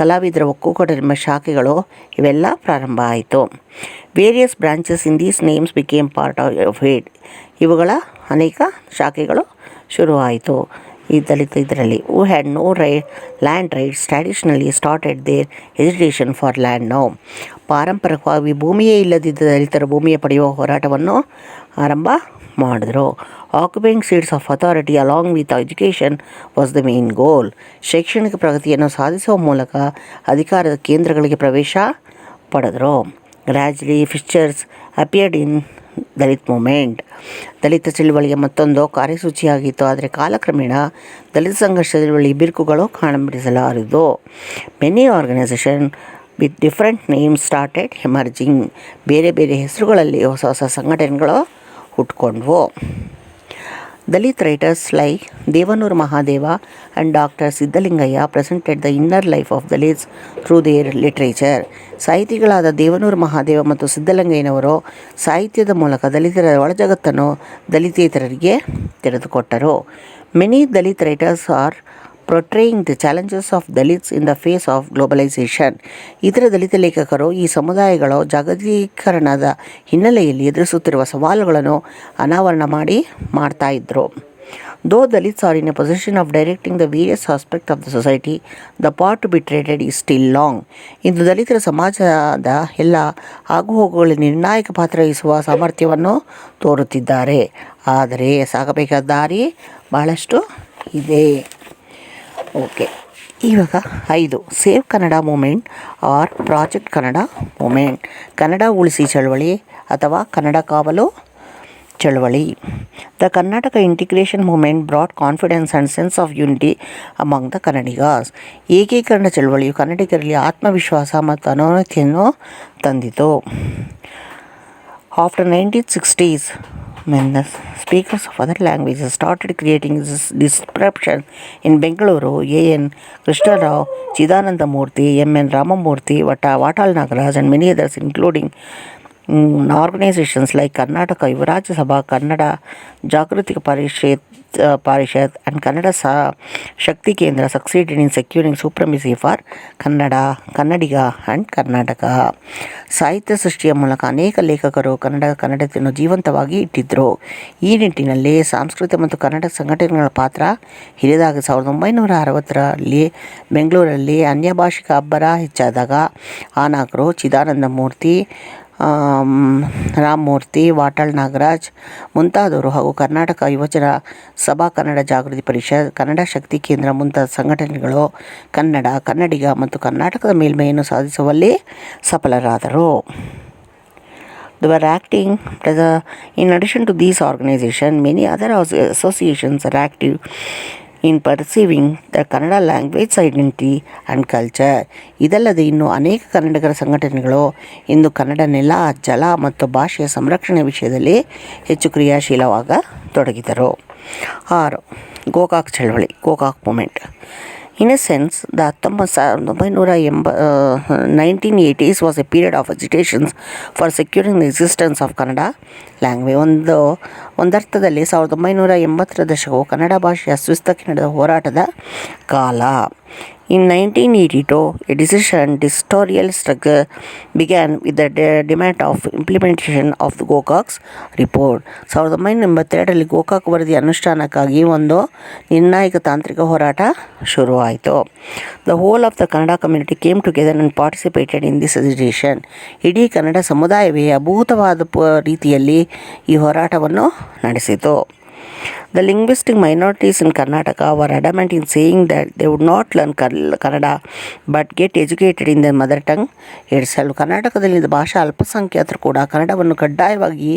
ಕಲಾವಿದರ ಒಕ್ಕೂಟವೆಂಬ ಶಾಖೆಗಳು ಇವೆಲ್ಲ ಪ್ರಾರಂಭ ಆಯಿತು. Various branches in these names became part of it. ಇವುಗಳ ಅನೇಕ ಶಾಖೆಗಳು ಶುರುವಾಯಿತು ಈ ದಲಿತ ಇದರಲ್ಲಿ. Who had no land rights traditionally started their agitation for land now. ಪಾರಂಪರಿಕವಾಗಿ ಭೂಮಿಯೇ ಇಲ್ಲದಿದ್ದ ದಲಿತರು ಭೂಮಿಯ ಪಡೆಯುವ ಹೋರಾಟವನ್ನು ಆರಂಭ ಮಾಡಿದ್ರು. Occupying seats of authority along with education was the main goal. ಶೈಕ್ಷಣಿಕ ಪ್ರಗತಿಯನ್ನು ಸಾಧಿಸುವ ಮೂಲಕ ಅಧಿಕಾರದ ಕೇಂದ್ರಗಳಿಗೆ ಪ್ರವೇಶ ಪಡೆದರು. Gradually fixtures appeared in Dalit movement. ದಲಿತ ಚಳವಳಿಯ ಮತ್ತೊಂದು ಕಾರ್ಯಸೂಚಿಯಾಗಿತ್ತು. ಆದರೆ ಕಾಲಕ್ರಮೇಣ ದಲಿತ ಸಂಘರ್ಷ ಚಳವಳಿ ಬಿರುಕುಗಳು ಕಾಣಬಿಡಿಸಲಾರದು. Many organisation with different name started emerging. ಬೇರೆ ಬೇರೆ ಹೆಸರುಗಳಲ್ಲಿ ಹೊಸ ಹೊಸ ಸಂಘಟನೆಗಳು ಹುಟ್ಕೊಂಡ್ವು. Dalit writers like Devanur Mahadeva and Dr. Siddhalingaya presented the inner life of Dalits through their literature. ಸಾಹಿತಿಗಳಾದ Devanur Mahadeva ಮತ್ತು ಸಿದ್ಧಲಿಂಗಯ್ಯನವರು ಸಾಹಿತ್ಯದ ಮೂಲಕ ದಲಿತರ ಒಳಜಗತ್ತನ್ನು ದಲಿತೇತರರಿಗೆ ತೆರೆದುಕೊಟ್ಟರು. Many Dalit writers are portraying the challenges of Dalits in the face of globalization. ಇತರ ದಲಿತ ಲೇಖಕರು ಈ ಸಮುದಾಯಗಳು ಜಾಗತೀಕರಣದ ಹಿನ್ನೆಲೆಯಲ್ಲಿ ಎದುರಿಸುತ್ತಿರುವ ಸವಾಲುಗಳನ್ನು ಅನಾವರಣ ಮಾಡ್ತಾ ಇದ್ದರು. Though Dalits are in a position of directing the various aspects of the society, the path to be treaded is still long. ಇಂದು ದಲಿತರ ಸಮಾಜದ ಎಲ್ಲ ಆಗುಹೋಗುಗಳಲ್ಲಿ ನಿರ್ಣಾಯಕ ಪಾತ್ರ ವಹಿಸುವ ಸಾಮರ್ಥ್ಯವನ್ನು ತೋರುತ್ತಿದ್ದಾರೆ. ಆದರೆ ಸಾಗಬೇಕಾದ ದಾರಿ ಬಹಳಷ್ಟು ಇದೆ. ಓಕೆ, ಇವಾಗ 5 save Kannada movement or project Kannada movement. Kannada ಉಳಿಸಿ ಚಳವಳಿ ಅಥವಾ ಕನ್ನಡ ಕಾವಲು ಚಳವಳಿ. The Karnataka integration movement brought confidence and sense of unity among the Kannadigas. ಏಕೀಕರಣ ಚಳವಳಿಯು ಕನ್ನಡಿಗರಲ್ಲಿ ಆತ್ಮವಿಶ್ವಾಸ ಮತ್ತು ಅನನ್ಯತೆಯನ್ನು ತಂದಿತು. After 1960s, when the speakers of other languages started creating this disruption in Bengaluru, A.N. Krishnarao, Chidananda Murthy, M.N. Ramamurthy, Vatal Nagaraj and many others, including organizations like Karnataka Yuvaraj Sabha, Kannada Jagruti Parishad and Kannada Shakti Kendra succeeded in securing supremacy for Kannada, Kannadiga and Karnataka. ಸಾಹಿತ್ಯ ಸೃಷ್ಟಿಯ ಮೂಲಕ ಅನೇಕ ಲೇಖಕರು ಕನ್ನಡತೆಯನ್ನು ಜೀವಂತವಾಗಿ ಇಟ್ಟಿದ್ದರು. ಈ ನಿಟ್ಟಿನಲ್ಲಿ ಸಾಂಸ್ಕೃತಿಕ ಮತ್ತು ಕನ್ನಡ ಸಂಘಟನೆಗಳ ಪಾತ್ರ ಹಿರಿದಾಗಿ 1960ರಲ್ಲಿ ಬೆಂಗಳೂರಲ್ಲಿ ಅನ್ಯಭಾಷಿಕ ಅಬ್ಬರ ಹೆಚ್ಚಾದಾಗ ಆನಾಕರು, ಚಿದಾನಂದ ಮೂರ್ತಿ, ರಾಮಮೂರ್ತಿ, ವಾಟಾಳ್ ನಾಗರಾಜ್ ಮುಂತಾದವರು ಹಾಗೂ ಕರ್ನಾಟಕ ಯುವಜನ ಸಭಾ, ಕನ್ನಡ ಜಾಗೃತಿ ಪರಿಷತ್, ಕನ್ನಡ ಶಕ್ತಿ ಕೇಂದ್ರ ಮುಂತಾದ ಸಂಘಟನೆಗಳು ಕನ್ನಡ, ಕನ್ನಡಿಗ ಮತ್ತು ಕರ್ನಾಟಕದ ಮೇಲ್ಮೆಯನ್ನು ಸಾಧಿಸುವಲ್ಲಿ ಸಫಲರಾದರು. They were acting in addition to these organizations, many other associations are active in perceiving the Kannada language identity and culture. ಇದಲ್ಲದೆ ಇನ್ನೂ ಅನೇಕ ಕನ್ನಡಿಗರ ಸಂಘಟನೆಗಳು ಇಂದು ಕನ್ನಡ ನೆಲ, ಜಲ ಮತ್ತು ಭಾಷೆಯ ಸಂರಕ್ಷಣೆ ವಿಷಯದಲ್ಲಿ ಹೆಚ್ಚು ಕ್ರಿಯಾಶೀಲವಾಗತೊಡಗಿದರು. 6 ಗೋಕಾಕ್ ಚಳವಳಿ, Gokak movement. In a sense, the 1980s was a period of agitations for securing the existence of Kannada language. ಒಂದರ್ಥದಲ್ಲಿ 1980ರ ದಶಕವು ಕನ್ನಡ ಭಾಷೆಯ ಅಸ್ತಿತ್ವಕ್ಕೆ ನಡೆದ ಹೋರಾಟದ ಕಾಲ. In 1982, a dictatorial struggle began with the demand of implementation of the Gokak's report. 1982ರಲ್ಲಿ Gokak ವರದಿ ಅನುಷ್ಠಾನಕ್ಕಾಗಿ ಒಂದು ನಿರ್ಣಾಯಕ ತಾಂತ್ರಿಕ ಹೋರಾಟ ಶುರುವಾಯಿತು. The whole of the Kannada community came together and participated in this agitation. ಇಡೀ ಕನ್ನಡ ಸಮುದಾಯವೇ ಅಭೂತವಾದ ರೀತಿಯಲ್ಲಿ ಈ ಹೋರಾಟವನ್ನು ನಡೆಸಿತು. The linguistic minorities in Karnataka were adamant in saying that they would not learn Kannada but get educated in their mother tongue itself. ಕರ್ನಾಟಕದಲ್ಲಿದ್ದ ಭಾಷಾ ಅಲ್ಪಸಂಖ್ಯಾತರು ಕೂಡ ಕನ್ನಡವನ್ನು ಕಡ್ಡಾಯವಾಗಿ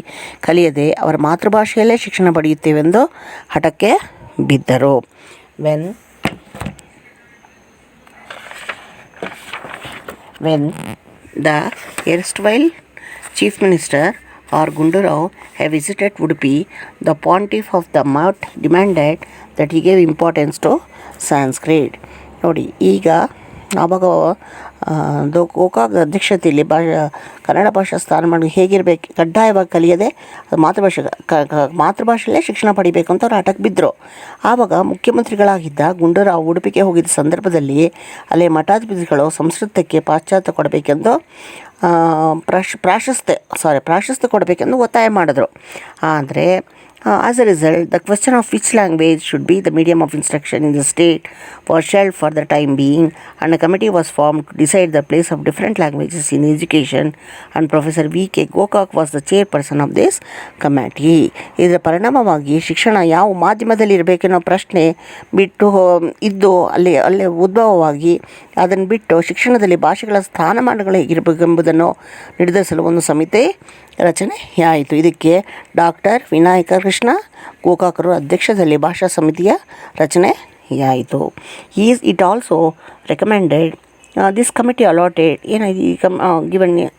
ಕಲಿಯದೆ ಅವರ ಮಾತೃಭಾಷೆಯಲ್ಲೇ ಶಿಕ್ಷಣ ಪಡೆಯುತ್ತೇವೆಂದು ಹಠಕ್ಕೆ ಬಿದ್ದರು. When the erstwhile Chief Minister or Gundurao have visited Udupi, the pontiff of the Math demanded that he gave importance to Sanskrit. ನೋಡಿ, ಈಗ ಆವಾಗ ಗೋಕಾಕ್ ಅಧ್ಯಕ್ಷತೆಯಲ್ಲಿ ಕನ್ನಡ ಭಾಷಾ ಸ್ಥಾನಮಾನ ಹೇಗಿರಬೇಕು, ಕಡ್ಡಾಯವಾಗಿ ಕಲಿಯದೆ ಮಾತೃಭಾಷೆಯಲ್ಲೇ ಶಿಕ್ಷಣ ಪಡಿಬೇಕು ಅಂತ ಅವ್ರು ಹಠಕ್ಕೆ ಬಿದ್ದರು. ಆವಾಗ ಮುಖ್ಯಮಂತ್ರಿಗಳಾಗಿದ್ದ ಗುಂಡೂರಾವ್ ಉಡುಪಿಗೆ ಹೋಗಿದ್ದ ಸಂದರ್ಭದಲ್ಲಿ ಅಲ್ಲೇ ಮಠಾಧಿಪತಿಗಳು ಸಂಸ್ಕೃತಕ್ಕೆ ಪಾಶ್ಚಾತ್ಯ ಕೊಡಬೇಕೆಂದು ಪ್ರಾಶಸ್ತ್ಯ ಕೊಡಬೇಕೆಂದು ಒತ್ತಾಯ ಮಾಡಿದ್ರು. ಆದರೆ as a result, the question of which language should be the medium of instruction in the state was shelved for the time being, and a committee was formed to decide the place of different languages in education, and Professor V.K. Gokak was the chairperson of this committee. ಇದರ ಪರಿಣಾಮವಾಗಿ ಶಿಕ್ಷಣ ಯಾವ ಮಾಧ್ಯಮದಲ್ಲಿ ಇರಬೇಕೆನ್ನೋ ಪ್ರಶ್ನೆ ಇದ್ದು ಅಲ್ಲೇ ಉದ್ಭವವಾಗಿ ಅದನ್ನು ಬಿಟ್ಟು ಶಿಕ್ಷಣದಲ್ಲಿ ಭಾಷೆಗಳ ಸ್ಥಾನಮಾನಗಳು ಹೇಗಿರಬೇಕೆಂಬುದನ್ನು ನಿರ್ಧರಿಸಲು ಒಂದು ಸಮಿತಿ ರಚನೆಯಾಯಿತು. ಇದಕ್ಕೆ ಡಾಕ್ಟರ್ ವಿನಾಯಕ ಕೃಷ್ಣ ಗೋಕಾಕರು ಅಧ್ಯಕ್ಷದಲ್ಲಿ ಭಾಷಾ ಸಮಿತಿಯ ರಚನೆಯಾಯಿತು. It also recommended This committee allotted, given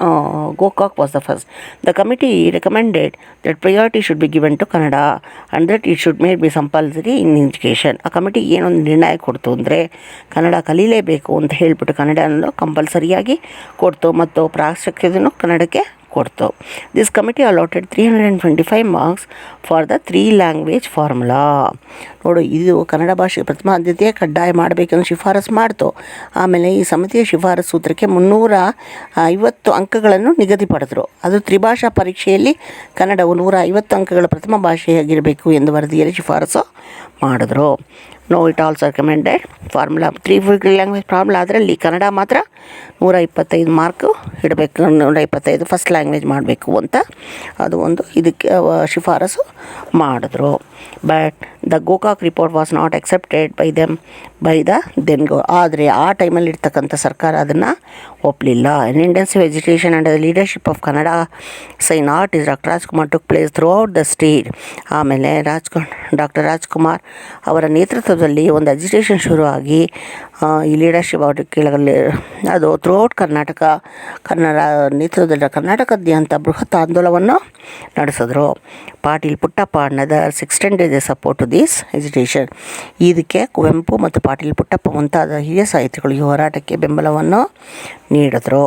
Gokak was the first. The committee recommended that priority should be given to Kannada and that it should made be compulsory in education. ಆ committee ಏನೊಂದು ನಿರ್ಣಯ ಕೊಡ್ತು ಅಂದರೆ ಕನ್ನಡ ಕಲೀಲೇಬೇಕು ಅಂತ ಹೇಳ್ಬಿಟ್ಟು ಕನ್ನಡವನ್ನು ಕಂಪಲ್ಸರಿಯಾಗಿ ಕೊಡ್ತು ಮತ್ತು ಪ್ರಾಶಸ್ತ್ಯವನ್ನು ಕನ್ನಡಕ್ಕೆ ಕೊಡ್ತು. This committee allotted 325 marks for the 3 language formula. ನೋಡು, ಇದು ಕನ್ನಡ ಭಾಷೆಗೆ ಪ್ರಥಮ ಆದ್ಯತೆ ಕಡ್ಡಾಯ ಮಾಡಬೇಕೆಂದು ಶಿಫಾರಸು ಮಾಡ್ತು. ಆಮೇಲೆ ಈ ಸಮಿತಿಯ ಶಿಫಾರಸು ಸೂತ್ರಕ್ಕೆ 350 ಅಂಕಗಳನ್ನು ನಿಗದಿಪಡಿದ್ರು. ಅದು ತ್ರಿಭಾಷಾ ಪರೀಕ್ಷೆಯಲ್ಲಿ ಕನ್ನಡವು 150 ಅಂಕಗಳ ಪ್ರಥಮ ಭಾಷೆಯಾಗಿರಬೇಕು ಎಂದು ವರದಿಯಲ್ಲಿ ಶಿಫಾರಸು ಮಾಡಿದ್ರು. It also recommended formula 3 language formula, ಅದರಲ್ಲಿ ಕನ್ನಡ ಮಾತ್ರ 125 ಮಾರ್ಕು ಇಡಬೇಕು, 125 ಫಸ್ಟ್ ಲ್ಯಾಂಗ್ವೇಜ್ ಮಾಡಬೇಕು ಅಂತ ಅದು ಒಂದು ಇದಕ್ಕೆ ಶಿಫಾರಸು ಮಾಡಿದ್ರು. But the Gokak report was not accepted by the ಆದರೆ ಆ ಟೈಮಲ್ಲಿ ಇರ್ತಕ್ಕಂಥ ಸರ್ಕಾರ ಅದನ್ನು ಒಪ್ಪಲಿಲ್ಲ. In intensive education under the leadership of Kannada sign artist doctor Rajkumar took place throughout the state. ಆಮೇಲೆ ಡಾಕ್ಟರ್ ರಾಜ್ಕುಮಾರ್ ಅವರ ನೇತೃತ್ವದಲ್ಲಿ ಒಂದು ಅಜಿಟೇಷನ್ ಶುರುವಾಗಿ ಈ ಲೀಡರ್ಶಿಪ್ ಅವ್ರ ಕೆಳಗಲ್ಲಿ ಅದು ಥ್ರೂ ಔಟ್ ಕನ್ನಡ ನೇತೃತ್ವದಲ್ಲಿ ಕರ್ನಾಟಕದಾದ್ಯಂತ ಬೃಹತ್ ಆಂದೋಲನವನ್ನು ನಡೆಸಿದ್ರು. Patil Puttappa and others extended the support to this agitation. ಇದಕ್ಕೆ ಕುವೆಂಪು ಮತ್ತು ಪಾಟೀಲ್ ಪುಟ್ಟಪ್ಪ ಮುಂತಾದ ಹಿರಿಯ ಸಾಹಿತಿಗಳು ಈ ಹೋರಾಟಕ್ಕೆ ಬೆಂಬಲವನ್ನು ನೀಡಿದ್ರು.